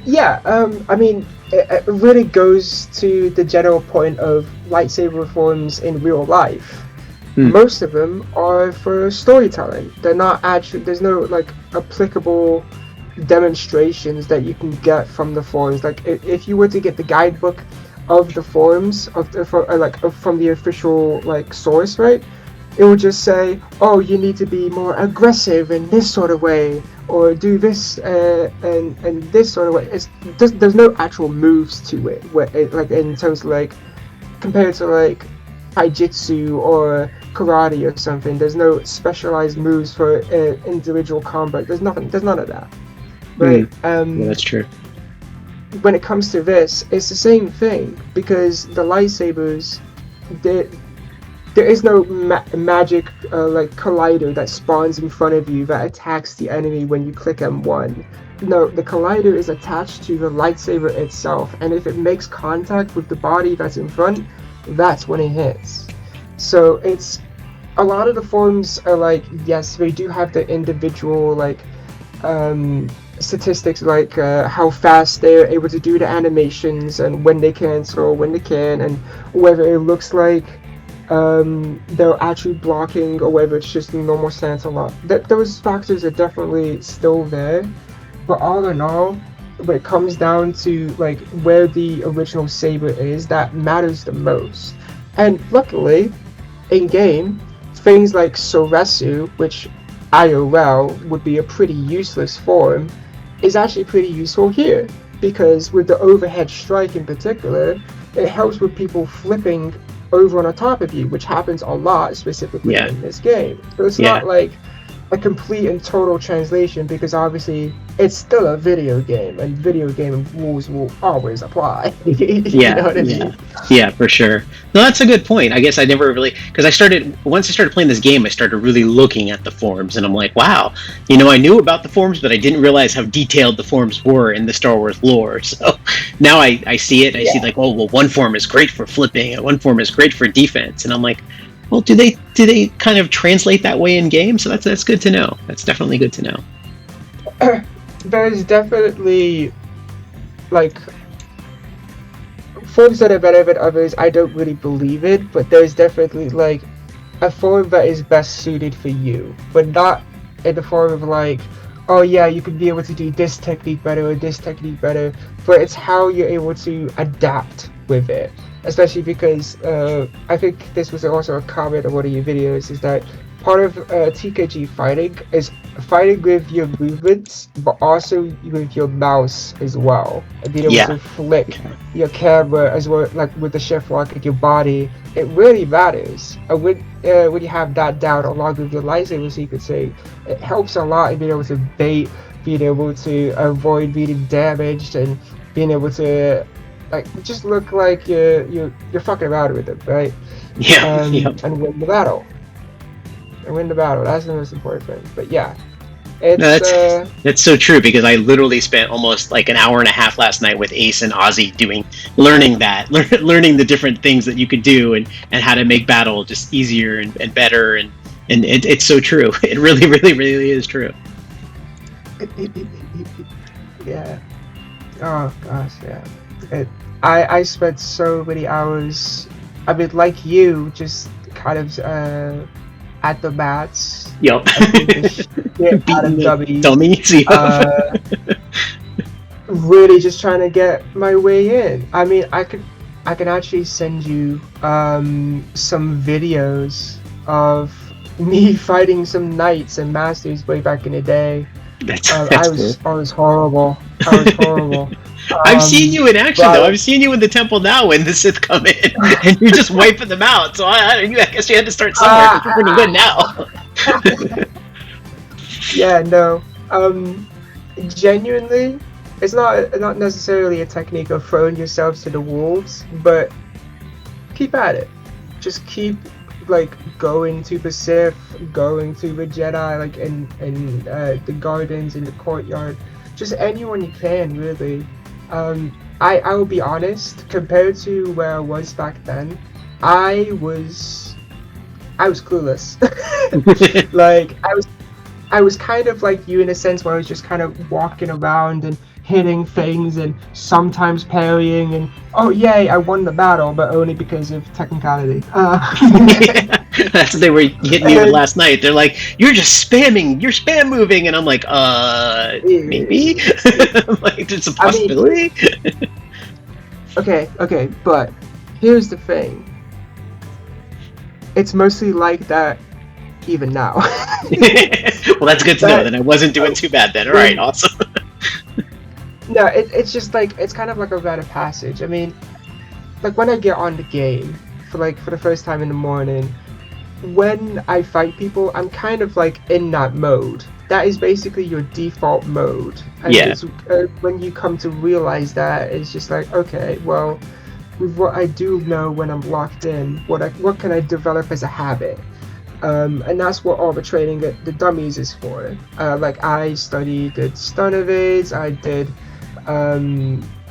Yeah, I mean, it really goes to the general point of lightsaber forms in real life. Most of them are for storytelling. They're not actually. There's no like applicable demonstrations that you can get from the forms. Like if you were to get the guidebook of the forms from the official like source, right? It would just say, oh, you need to be more aggressive in this sort of way, or do this and this sort of way. There's no actual moves to it, like in terms of like compared to like taijutsu or karate or something. There's no specialized moves for individual combat. There's none of that, right? Yeah, that's true. When it comes to this, it's the same thing because the lightsabers, there is no magic like collider that spawns in front of you that attacks the enemy when you click M1. No, the collider is attached to the lightsaber itself, and if it makes contact with the body that's in front, that's when it hits. So it's a lot of the forums are like, yes, they do have the individual like um, statistics, like how fast they're able to do the animations and when they cancel, when they can, and whether it looks like they're actually blocking or whether it's just a normal stance a lot. Those factors are definitely still there, but all in all, when it comes down to like where the original saber is, that matters the most. And luckily, in game, things like Soresu, which IRL would be a pretty useless form, is actually pretty useful here, because with the overhead strike in particular, it helps with people flipping over on top of you, which happens a lot specifically in this game. So it's not like a complete and total translation, because obviously it's still a video game and video game rules will always apply. You know what I mean? Yeah, for sure. No, that's a good point. I guess I never really, because once I started playing this game, I started really looking at the forums, and I'm like, wow, I knew about the forums, but I didn't realize how detailed the forums were in the Star Wars lore. So now I see it, I see like, oh, well, one forum is great for flipping, and one forum is great for defense, and I'm like, well, do they kind of translate that way in game? So that's good to know. That's definitely good to know. There's definitely like forms that are better than others. I don't really believe it, but there's definitely like a form that is best suited for you, but not in the form of like, oh yeah, you could be able to do this technique better or this technique better, but it's how you're able to adapt with it. Especially because I think this was also a comment on one of your videos, is that part of TKG fighting is fighting with your movements, but also with your mouse as well. And being able to flick your camera as well, like with the shift lock at your body. It really matters. And when you have that down along with your lightsaber, you could say, it helps a lot in being able to bait, being able to avoid being damaged, and being able to like just look like you're fucking around with it, right? And win the battle. That's the most important thing. But yeah, that's so true, because I literally spent almost like an hour and a half last night with Ace and Ozzy learning the different things that you could do, and how to make battle just easier and better, and it's so true. It really, really, really is true. Yeah. Oh gosh, yeah. I spent so many hours, I mean, like you, just kind of at the mats. Yep. Beating the dummies. Really just trying to get my way in. I mean, I can actually send you some videos of me fighting some knights and masters way back in the day. I was horrible. I've seen you in action, though. I've seen you in the temple now when the Sith come in, and you're just wiping them out. So I guess you had to start somewhere, because you're pretty good now. Yeah, no. Genuinely, it's not necessarily a technique of throwing yourselves to the wolves, but keep at it. Just keep like going to the Sith, going to the Jedi, like in the gardens, in the courtyard, just anyone you can, really. I will be honest, compared to where I was back then, I was clueless. Like I was kind of like you in a sense, where I was just kind of walking around and hitting things and sometimes parrying, and oh yay, I won the battle, but only because of technicality. That's what they were hitting you with last night. They're like, you're spam moving, and I'm like, maybe? I'm like, it's a possibility. Okay, but here's the thing. It's mostly like that even now. Well, that's good to know. Then I wasn't doing too bad then. All right, awesome. No, it's just like, it's kind of like a rite of passage. I mean, like when I get on the game for the first time in the morning, when I fight people, I'm kind of like in that mode. That is basically your default mode. And it's, when you come to realize that, it's just like, okay, well, with what I do know when I'm locked in, what can I develop as a habit? And that's what all the training that the dummies is for. Like I studied the stun evades, I did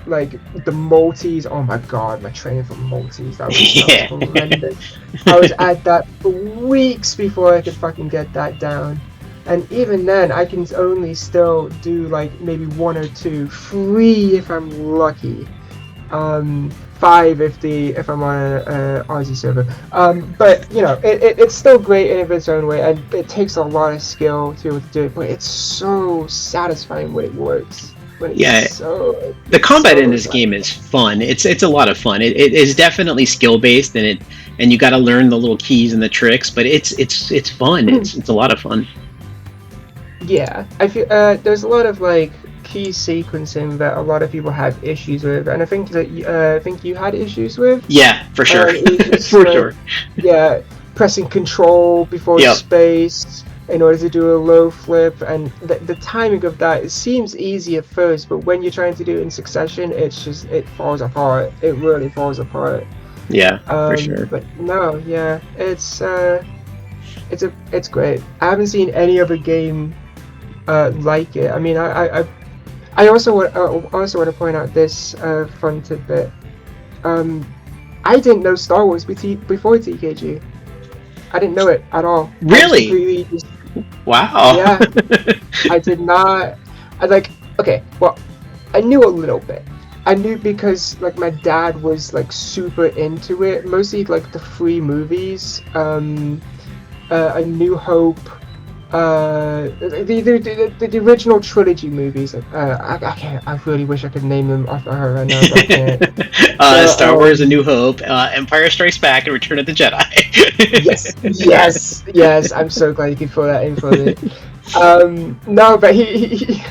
like the Maltese. Oh my god, my training for Maltese. That was Yeah. horrendous. I was at that for weeks before I could fucking get that down. And even then, I can only still do like maybe one or two, three if I'm lucky. Five if I'm on a Aussie server. But you know, it's still great in its own way, and it takes a lot of skill to be able to do it. But it's so satisfying when it works. When it's Yeah. so The combat in this like, game is fun. It's a lot of fun. It is definitely skill based, and you got to learn the little keys and the tricks. But it's fun. It's a lot of fun. yeah, I feel there's a lot of like key sequencing that a lot of people have issues with, and I think that I think you had issues with. Yeah, for sure. For sure. Yeah, pressing control before Yep. space in order to do a low flip, and the timing of that, it seems easy at first, but when you're trying to do it in succession, it falls apart. It really falls apart. Yeah, for sure. But no, yeah, it's great. I haven't seen any other game like it. I mean, I also want to point out this fun tidbit. I didn't know Star Wars before TKG. I didn't know it at all. Really? Wow. Yeah, I did not. Okay, well, I knew a little bit. I knew because like my dad was like super into it, mostly like the free movies, A New Hope, the original trilogy movies. I can't. I really wish I could name them off by heart right now, but I can't. Star Wars: A New Hope, Empire Strikes Back, and Return of the Jedi. yes. I'm so glad you could pull that in for me. No, but he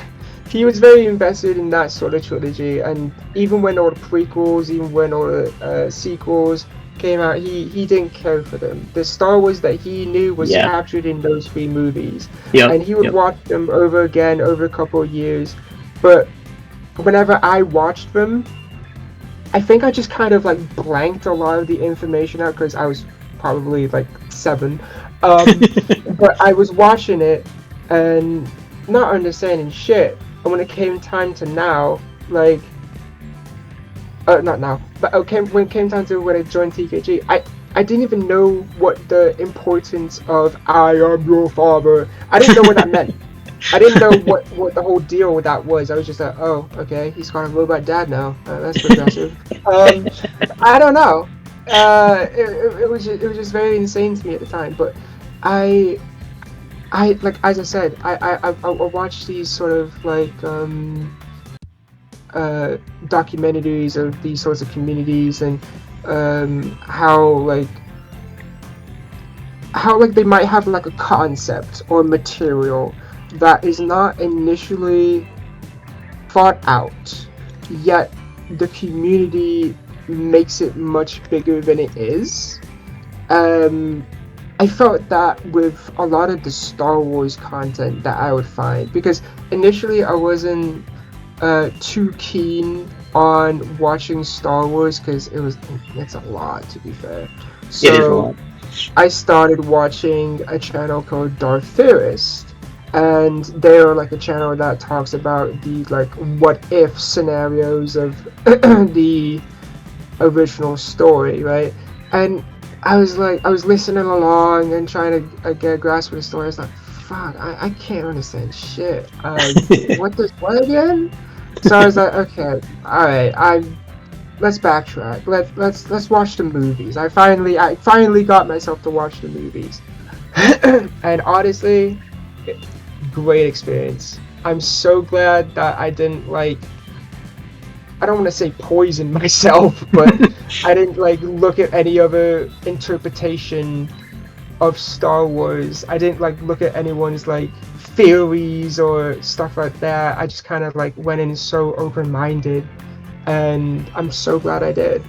was very invested in that sort of trilogy, and even when all the prequels, even when all the sequels came out, he didn't care for them. The Star Wars that he knew was captured in those three movies, and he would watch them over again over a couple of years. But whenever I watched them, I think I just kind of like blanked a lot of the information out because I was probably like 7. But I was watching it and not understanding shit. And when it came time to now, like, not now, but when it came time to when I joined TKG, I didn't even know what the importance of "I am your father." I didn't know what that meant. I didn't know what the whole deal with that was. I was just like, oh, okay, he's got a robot dad now. That's progressive. I don't know. It was just very insane to me at the time. But I like, as I said, I watched these sort of like documentaries of these sorts of communities, and how they might have like a concept or material that is not initially thought out, yet the community makes it much bigger than it is. I felt that with a lot of the Star Wars content that I would find, because initially I wasn't too keen on watching Star Wars because it's a lot, to be fair. So it is a lot. I started watching a channel called Darth Theorist, and they're like a channel that talks about the like what if scenarios of the original story, right? And I was listening along and trying to get a grasp of the story. I was like, fuck, I can't understand shit. What again? So I was like, okay, all right, let's backtrack. Let's watch the movies. I finally got myself to watch the movies, and honestly, great experience. I'm so glad that I didn't I don't want to say poison myself, but I didn't look at any other interpretation of Star Wars. I didn't look at anyone's theories or stuff like that. I just kind of went in so open-minded, and I'm so glad I did.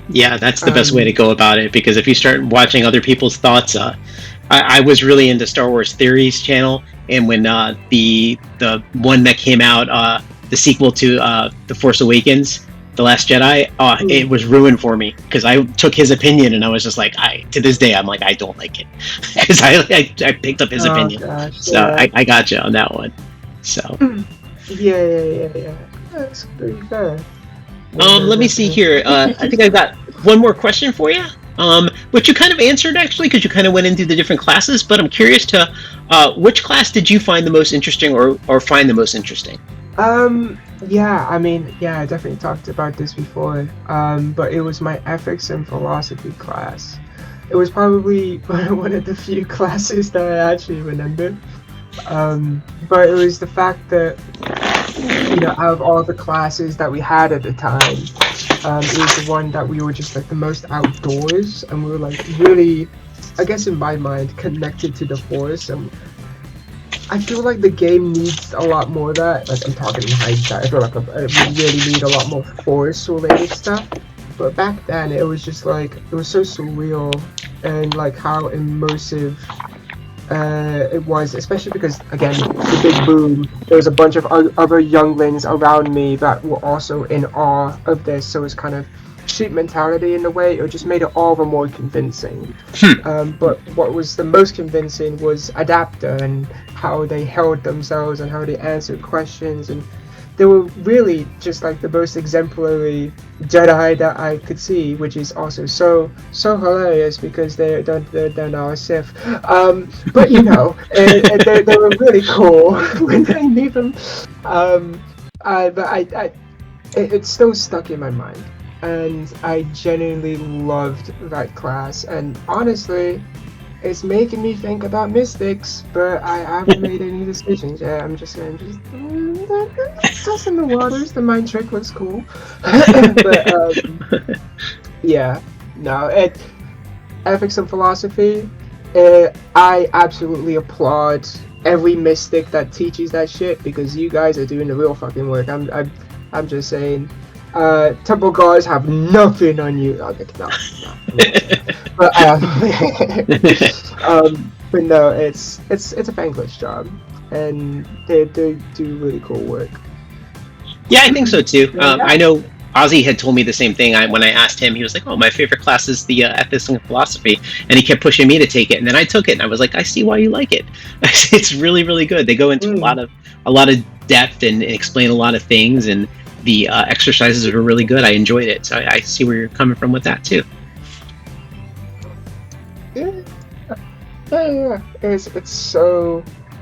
Yeah, that's the best way to go about it, because if you start watching other people's thoughts, I was really into Star Wars Theories channel, and when the one that came out, the sequel to The Force Awakens, The Last Jedi, it was ruined for me, because I took his opinion and I was just to this day I'm I don't like it, because I picked up his opinion. Gosh, so yeah. I got you on that one. So yeah. That's pretty fair. Let me see here. I think I've got one more question for you. Which you kind of answered actually, because you kind of went into the different classes. But I'm curious to, which class did you find the most interesting, or find the most interesting? Yeah, I mean, yeah, I definitely talked about this before. But it was my ethics and philosophy class. It was probably one of the few classes that I actually remember. But it was the fact that, out of all the classes that we had at the time, it was the one that we were just like the most outdoors, and we were like really, I guess in my mind, connected to the forest. And I feel like the game needs a lot more of that. Like, I'm talking in hindsight, I feel like we really need a lot more forest related stuff. But back then, it was just like, it was so surreal, and like how immersive it was, especially because, again, the big boom, there was a bunch of other younglings around me that were also in awe of this, so it was kind of sheep mentality in a way. It just made it all the more convincing. But what was the most convincing was Adapter, and how they held themselves, and how they answered questions, and they were really just like the most exemplary Jedi that I could see, which is also so hilarious because they're now a Sith. But they were really cool when I meet them. It's still stuck in my mind, and I genuinely loved that class. And honestly, it's making me think about mystics, but I haven't made any decisions yet. I'm just testing the waters. The mind trick looks cool. But yeah, no. Ethics and philosophy, I absolutely applaud every mystic that teaches that shit, because you guys are doing the real fucking work. I'm just saying. Temple guards have nothing on you. Okay, no. But but no, it's a thankless job, and they do really cool work. Yeah, I think so too. I know Ozzy had told me the same thing. When I asked him, he was like, "Oh, my favorite class is the ethics and philosophy," and he kept pushing me to take it. And then I took it, and I was like, "I see why you like it. It's really, really good. They go into a lot of depth and explain a lot of things, and the exercises were really good. I enjoyed it, so I see where you're coming from with that too." Yeah.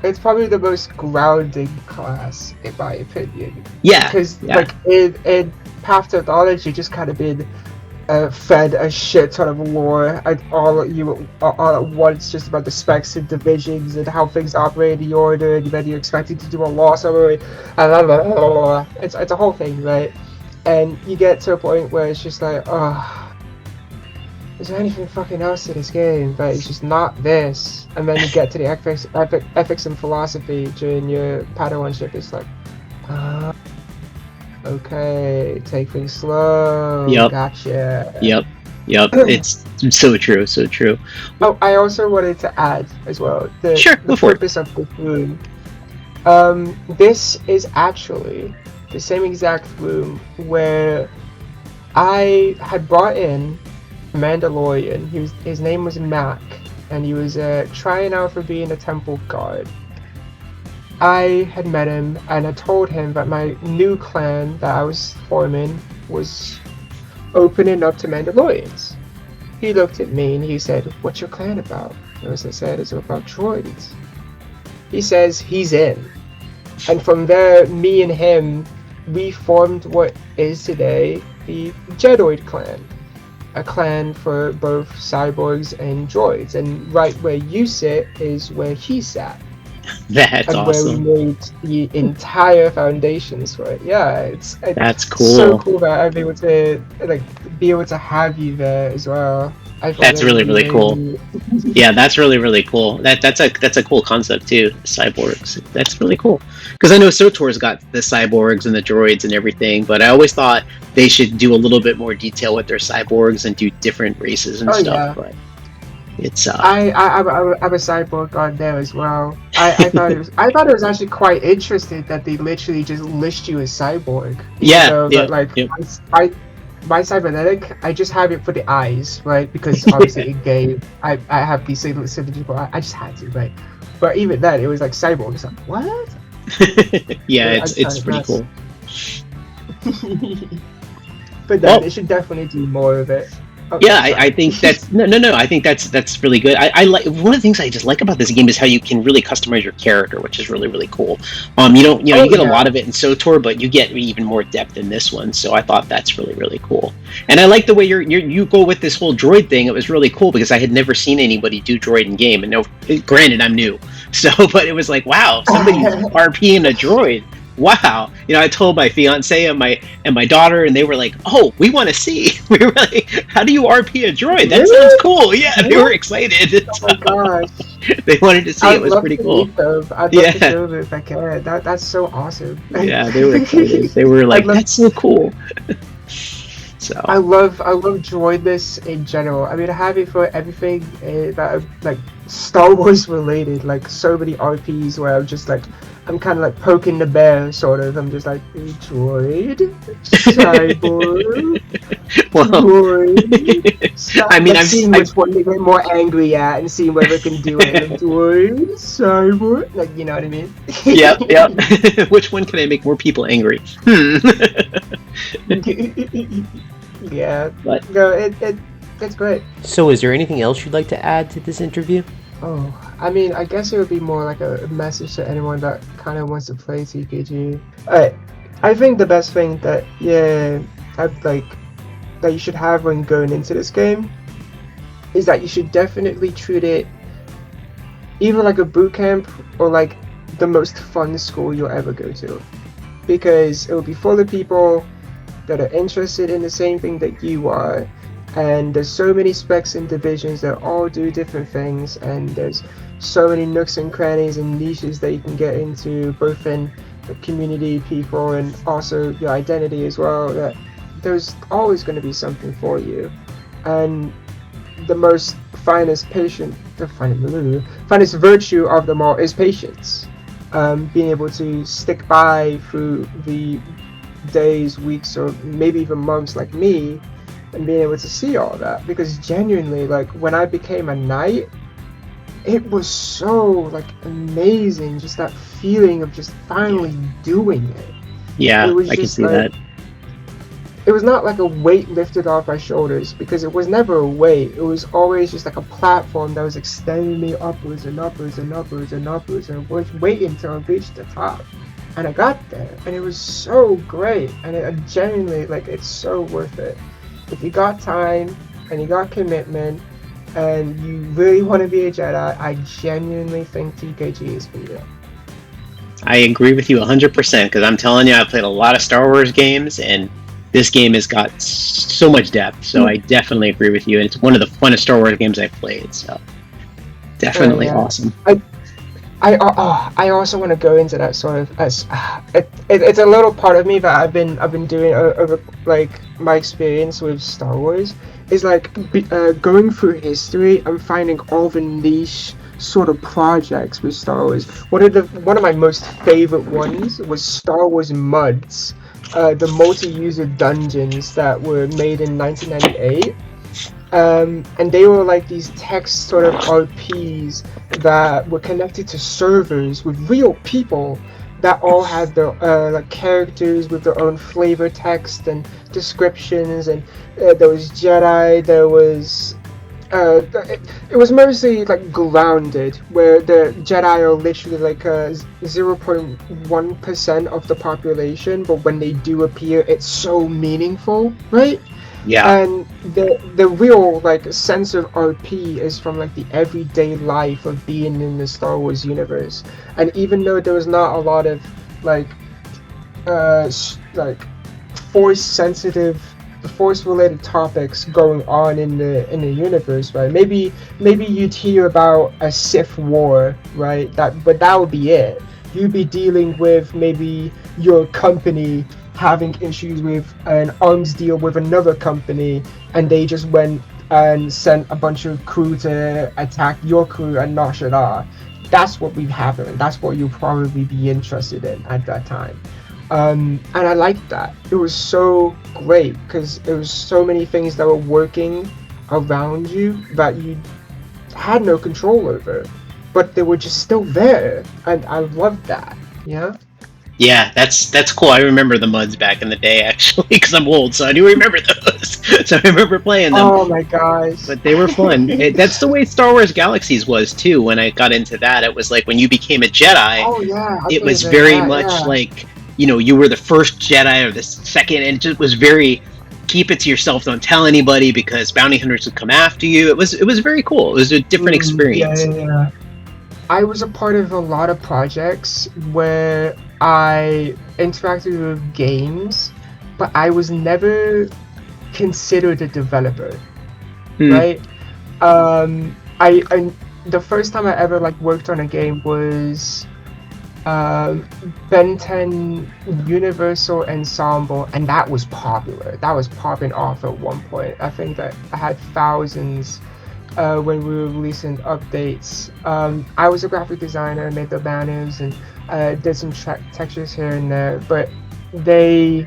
It's probably the most grounding class in my opinion. Yeah. Because like in Path to Knowledge, you just kind of been fed a shit ton of lore all at once, just about the specs and divisions and how things operate in the order, and then you're expected to do a law summary, and it's a whole thing, right? And you get to a point where it's just like, is there anything fucking else to this game? But it's just not this. And then you get to the ethics and philosophy during your Padawanship. It's like, okay, take things slow. Yep. Gotcha. Yep. It's so true. Oh, I also wanted to add as well the purpose of the room. This is actually the same exact room where I had brought in Mandalorian. His name was Mac, and he was trying out for being a temple guard. I had met him, and I told him that my new clan that I was forming was opening up to Mandalorians. He looked at me and he said, "What's your clan about?" And as I said, "It's about droids." He says he's in. And from there, me and him, we formed what is today the Jedoid clan. A clan for both cyborgs and droids. And right where you sit is where he sat. That's and awesome. Where we made the entire foundations for it. Yeah, that's cool. So cool that I'd be able to have you there as well. That's really cool. Yeah, that's really cool. That's a cool concept too. Cyborgs. That's really cool. Because I know SOTOR's got the cyborgs and the droids and everything, but I always thought they should do a little bit more detail with their cyborgs and do different races and stuff. Yeah. But it's I'm a cyborg guard there as well. I thought it was actually quite interesting that they literally just list you as cyborg. My cybernetic, I just have it for the eyes, right? Because obviously in game, I have these people. I just had to, right? But even then, it was like cyborg. It's like, what? Yeah, it's pretty cool. But then Well, they should definitely do more of it. Oh, yeah, I sorry. think that's no. I think that's really good. I like one of the things I just like about this game is how you can really customize your character, which is really cool. You don't you Oh get a yeah. lot of it in SOTOR, but you get even more depth in this one. So I thought that's really cool. And I like the way you go with this whole droid thing. It was really cool because I had never seen anybody do droid in game. And no, granted, I'm new, so but it was like, wow, somebody's RPing a droid. Wow, I told my fiance and my daughter, and they were like, "Oh, we want to see." We were like, "How do you RP a droid? That sounds Really? cool." Yeah, they were What? excited. Oh my gosh. They wanted to see. It I'd was love pretty to cool. meet them. I'd love to Yeah, show them if I can. That's so awesome. yeah, they were excited. They were I'd like, love "That's so cool." So I love droidness in general. I mean, I have it for everything that like Star Wars related. Like so many RPs where I'm kind of like poking the bear, sort of. I'm just like droid, cyborg, well, droid. I mean, Like seeing which one they get more angry at and seeing whether I can do it. Like, droid, cyborg, like you know what I mean? yep. Which one can I make more people angry? Yeah, But no, it's great. So, is there anything else you'd like to add to this interview? Oh, I mean, I guess it would be more like a message to anyone that kind of wants to play TKG. I think the best thing that I'd like that you should have when going into this game is that you should definitely treat it either like a boot camp or like the most fun school you'll ever go to, because it will be full of people that are interested in the same thing that you are, and there's so many specs and divisions that all do different things, and there's so many nooks and crannies and niches that you can get into, both in the community, people, and also your identity as well, that there's always going to be something for you. And the most finest finest virtue of them all is patience. Being able to stick by through the days, weeks, or maybe even months like me, and being able to see all that. Because genuinely, like when I became a knight, it was so like amazing, just that feeling of just finally doing it. It yeah, was I can just see like that. it was not like a weight lifted off my shoulders, because it was never a weight. It was always just like a platform that was extending me upwards and upwards and upwards and upwards, and I was waiting until I reached the top. And I got there, and it was so great, and it genuinely, like, it's so worth it. If you got time and you got commitment and you really want to be a Jedi, I genuinely think TKG is for you. I agree with you 100% because I'm telling you, I've played a lot of Star Wars games, and this game has got so much depth. So I definitely agree with you, and it's one of the funnest Star Wars games I've played. So definitely Yeah. awesome. I also want to go into that sort of as it's a little part of me that I've been doing over like my experience with Star Wars is like going through history. I'm finding all the niche sort of projects with Star Wars. One of my most favorite ones was Star Wars Muds, the multi-user dungeons that were made in 1998. And they were like these text sort of RPs that were connected to servers with real people that all had their like characters with their own flavor text and descriptions, and there was Jedi, there was it was mostly like grounded, where the Jedi are literally like 0.1% of the population, but when they do appear, it's so meaningful, right? Yeah. And the real like sense of RP is from like the everyday life of being in the Star Wars universe. And even though there was not a lot of like like force related topics going on in the universe, right? Maybe you'd hear about a Sith war, right? But that would be it. You'd be dealing with maybe your company having issues with an arms deal with another company, and they just went and sent a bunch of crew to attack your crew and Nar Shaddaa. That's what would happen. That's what you'll probably be interested in at that time. And I liked that. It was so great because there was so many things that were working around you that you had no control over, but they were just still there, and I loved that. Yeah. Yeah, that's cool. I remember the MUDs back in the day, actually, because I'm old, so I do remember those. So I remember playing them. Oh my gosh. But they were fun. That's the way Star Wars Galaxies was too. When I got into that, it was like when you became a Jedi, Oh yeah, I it played was about very that. much Yeah. like, you were the first Jedi or the second, and it just was very keep it to yourself, don't tell anybody because bounty hunters would come after you. It was very cool. It was a different Yeah, experience. yeah, yeah. I was a part of a lot of projects where I interacted with games, but I was never considered a developer, Hmm. right? I the first time I ever like worked on a game was um, Ben 10 Universal Ensemble, and that was popular. That was popping off at one point. I think that I had thousands when we were releasing updates. I was a graphic designer, made the banners, and did some textures here and there. But they,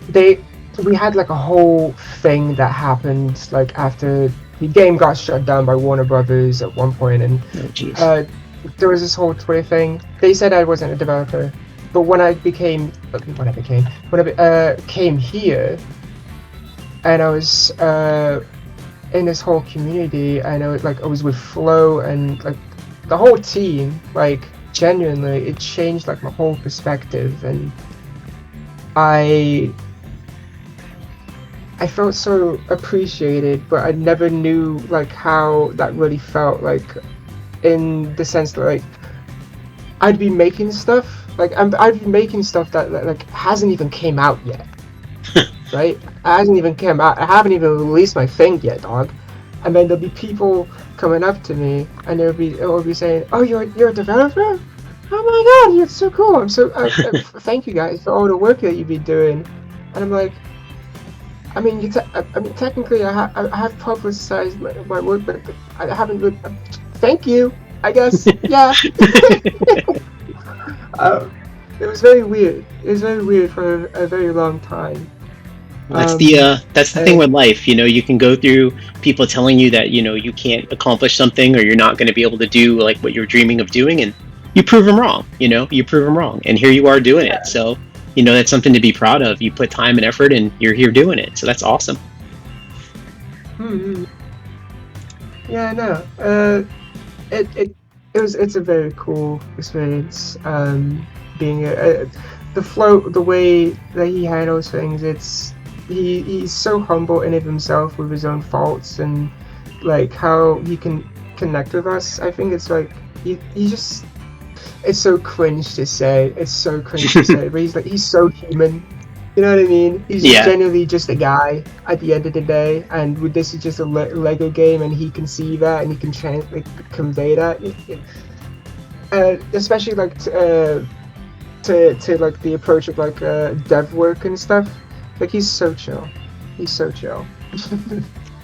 they, we had like a whole thing that happened like after the game got shut down by Warner Brothers at one point, and Oh, jeez. uh, there was this whole Twitter thing. They said I wasn't a developer, but when I came here, and I was in this whole community, and I was with Flo and like the whole team. Like genuinely, it changed like my whole perspective, and I I felt so appreciated, but I never knew like how that really felt like in the sense that like I'd be making stuff I'd be making stuff that like hasn't even came out yet, right? It hasn't even come out. I haven't even released my thing yet, dog. And then there'll be people coming up to me and they'll be saying, "Oh, you're a developer? Oh my God, you're so cool! I'm so thank you guys for all the work that you've been doing." And I'm like, I mean, I mean, technically, I have publicized my work, but I haven't. Thank you, I guess. Yeah. um, it was very weird. It was very weird for a very long time. That's the thing And with life. You can go through people telling you that you can't accomplish something or you're not going to be able to do like what you're dreaming of doing, and you prove them wrong. You prove them wrong, and here you are doing it. So that's something to be proud of. You put time and effort, and you're here doing it. So that's awesome. hmm, yeah, no. It's a very cool experience. Being the flow, the way that he handles things. He's so humble in of himself with his own faults and like how he can connect with us. I think it's like he just it's so cringe to say. It's so cringe to say, but he's so human. You know what I mean? He's just Yeah. genuinely just a guy at the end of the day, and this is just a Lego game, and he can see that, and he can convey that. Especially like to like the approach of like dev work and stuff. Like he's so chill. He's so chill.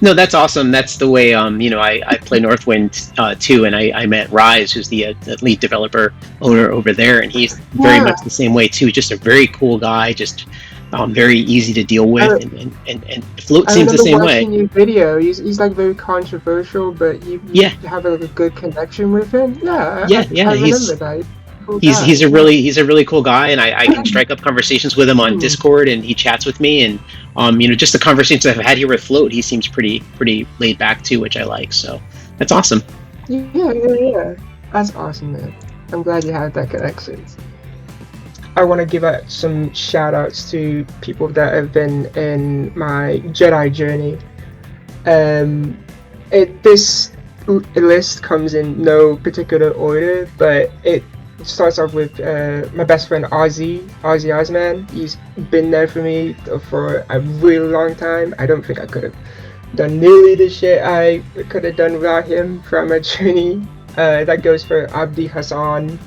No, that's awesome. That's the way I play Northwind too, and I met Rise, who's the lead developer owner over there, and he's very Yeah. much the same way too. Just a very cool guy, just very easy to deal with, I, and Float I seems the remember same way. watching your video. He's like very controversial, but you Yeah, have like a good connection with him. Yeah, yeah. I remember He's that. Cool he's guy. he's a really he's a really cool guy, and I can strike up conversations with him on Hmm. Discord, and he chats with me, and just the conversations I've had here with Float, he seems pretty laid back too, which I like. So that's awesome. Yeah. That's awesome, man. I'm glad you had that connection. I want to give out some shout outs to people that have been in my Jedi journey. Um, this list comes in no particular order, but it starts off with my best friend Ozzy Osman. He's been there for me for a really long time. I don't think I could have done nearly the shit I could have done without him from my journey. That goes for Abdi Hassan,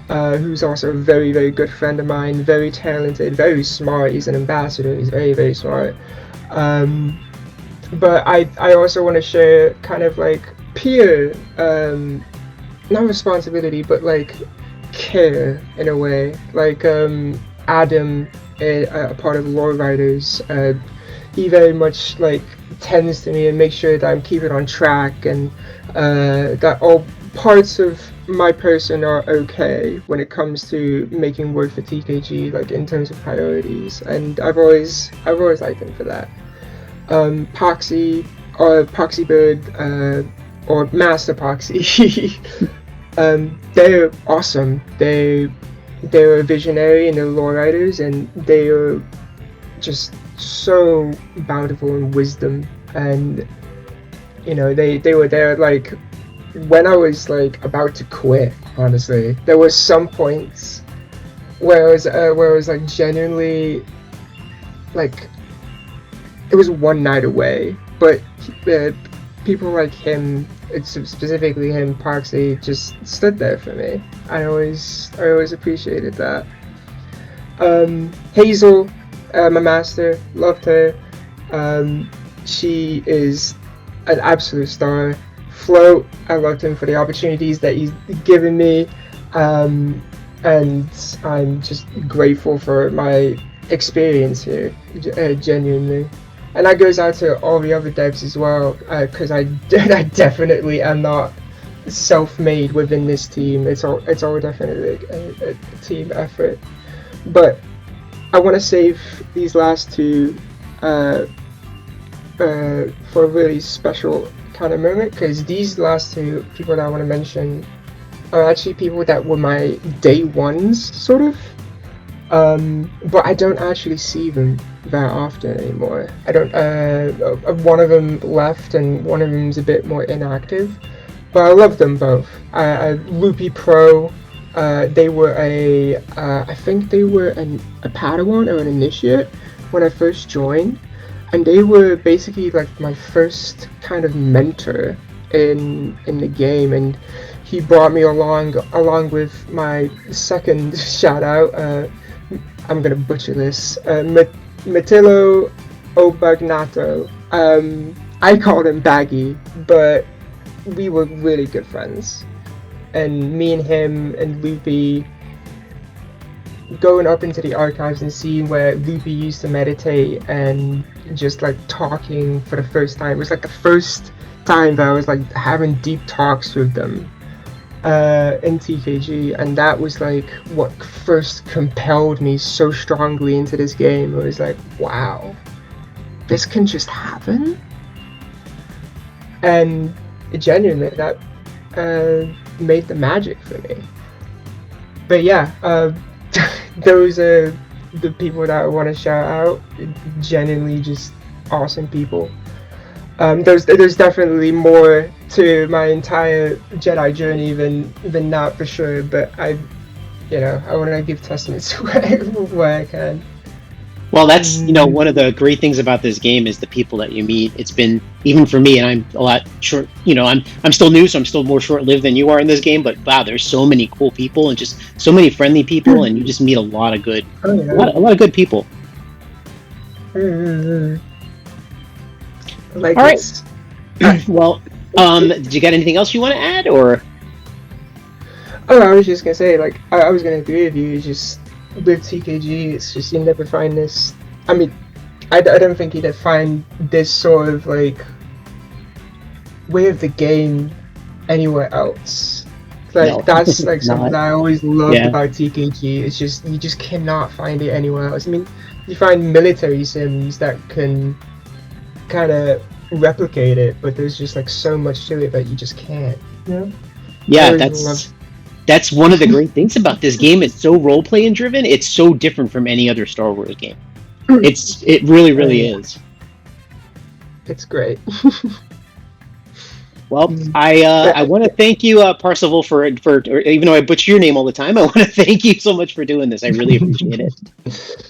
who's also a very, very good friend of mine, very talented, very smart. He's an ambassador. He's very, very smart. Um, but I also want to share kind of like peer, not responsibility, but like care in a way. Like Adam, a part of Lore Writers, he very much like tends to me and makes sure that I'm keeping on track and that all parts of my person are okay when it comes to making work for TKG, like in terms of priorities, and I've always liked him for that. Poxy or Poxy Bird or Master Poxy, they're awesome. They're a visionary and they're lore writers, and they are just so bountiful in wisdom. And you know, they were there like when I was like about to quit. Honestly, there were some points where I was like genuinely like it was one night away, but people like him, specifically him, Parksy, just stood there for me. I always appreciated that. Hazel, my master, loved her. She is an absolute star. Float, I loved him for the opportunities that he's given me, and I'm just grateful for my experience here, genuinely. And that goes out to all the other devs as well, because I definitely am not self-made within this team. It's all definitely a team effort. But I want to save these last two for a really special kind of moment, because these last two people that I want to mention are actually people that were my day ones, sort of. But I don't actually see them that often anymore. I don't. One of them left, and one of them's a bit more inactive. But I love them both. Loopy Pro. They were I think they were a Padawan or an Initiate when I first joined, and they were basically like my first kind of mentor in the game, and he brought me along with my second shout out. I'm gonna butcher this. Matillo Obagnato. I called him Baggy, but we were really good friends. And me and him and Loopy going up into the archives and seeing where Loopy used to meditate and just like talking for the first time. It was like the first time that I was like having deep talks with them in TKG, and that was like what first compelled me so strongly into this game. It was like, wow, this can just happen, and genuinely that made the magic for me. But yeah, those are the people that I want to shout out. Genuinely just awesome people. There's definitely more to my entire Jedi journey than that for sure, but I want to give testament to where I can. Well, that's, one of the great things about this game is the people that you meet. It's been, even for me, and I'm a lot short, I'm still new, so I'm still more short-lived than you are in this game, but wow, there's so many cool people and just so many friendly people, and you just meet a lot of good, a lot of good people. Like, all right. Well, did you got anything else you want to add, or? Oh, I was just gonna say, like, I was gonna agree with you. It's just with TKG, it's just you never find this. I mean, I don't think you'd find this sort of like way of the game anywhere else. Like no, that's like something that I always loved about TKG. It's just you just cannot find it anywhere else. I mean, you find military sims that can kind of replicate it, but there's just like so much to it that you just can't. Yeah, that's one of the great things about this game. It's so role-play and driven. It's so different from any other Star Wars game. It really is. It's great. Well, I want to thank you, Parzival, for even though I butcher your name all the time, I want to thank you so much for doing this. I really appreciate it.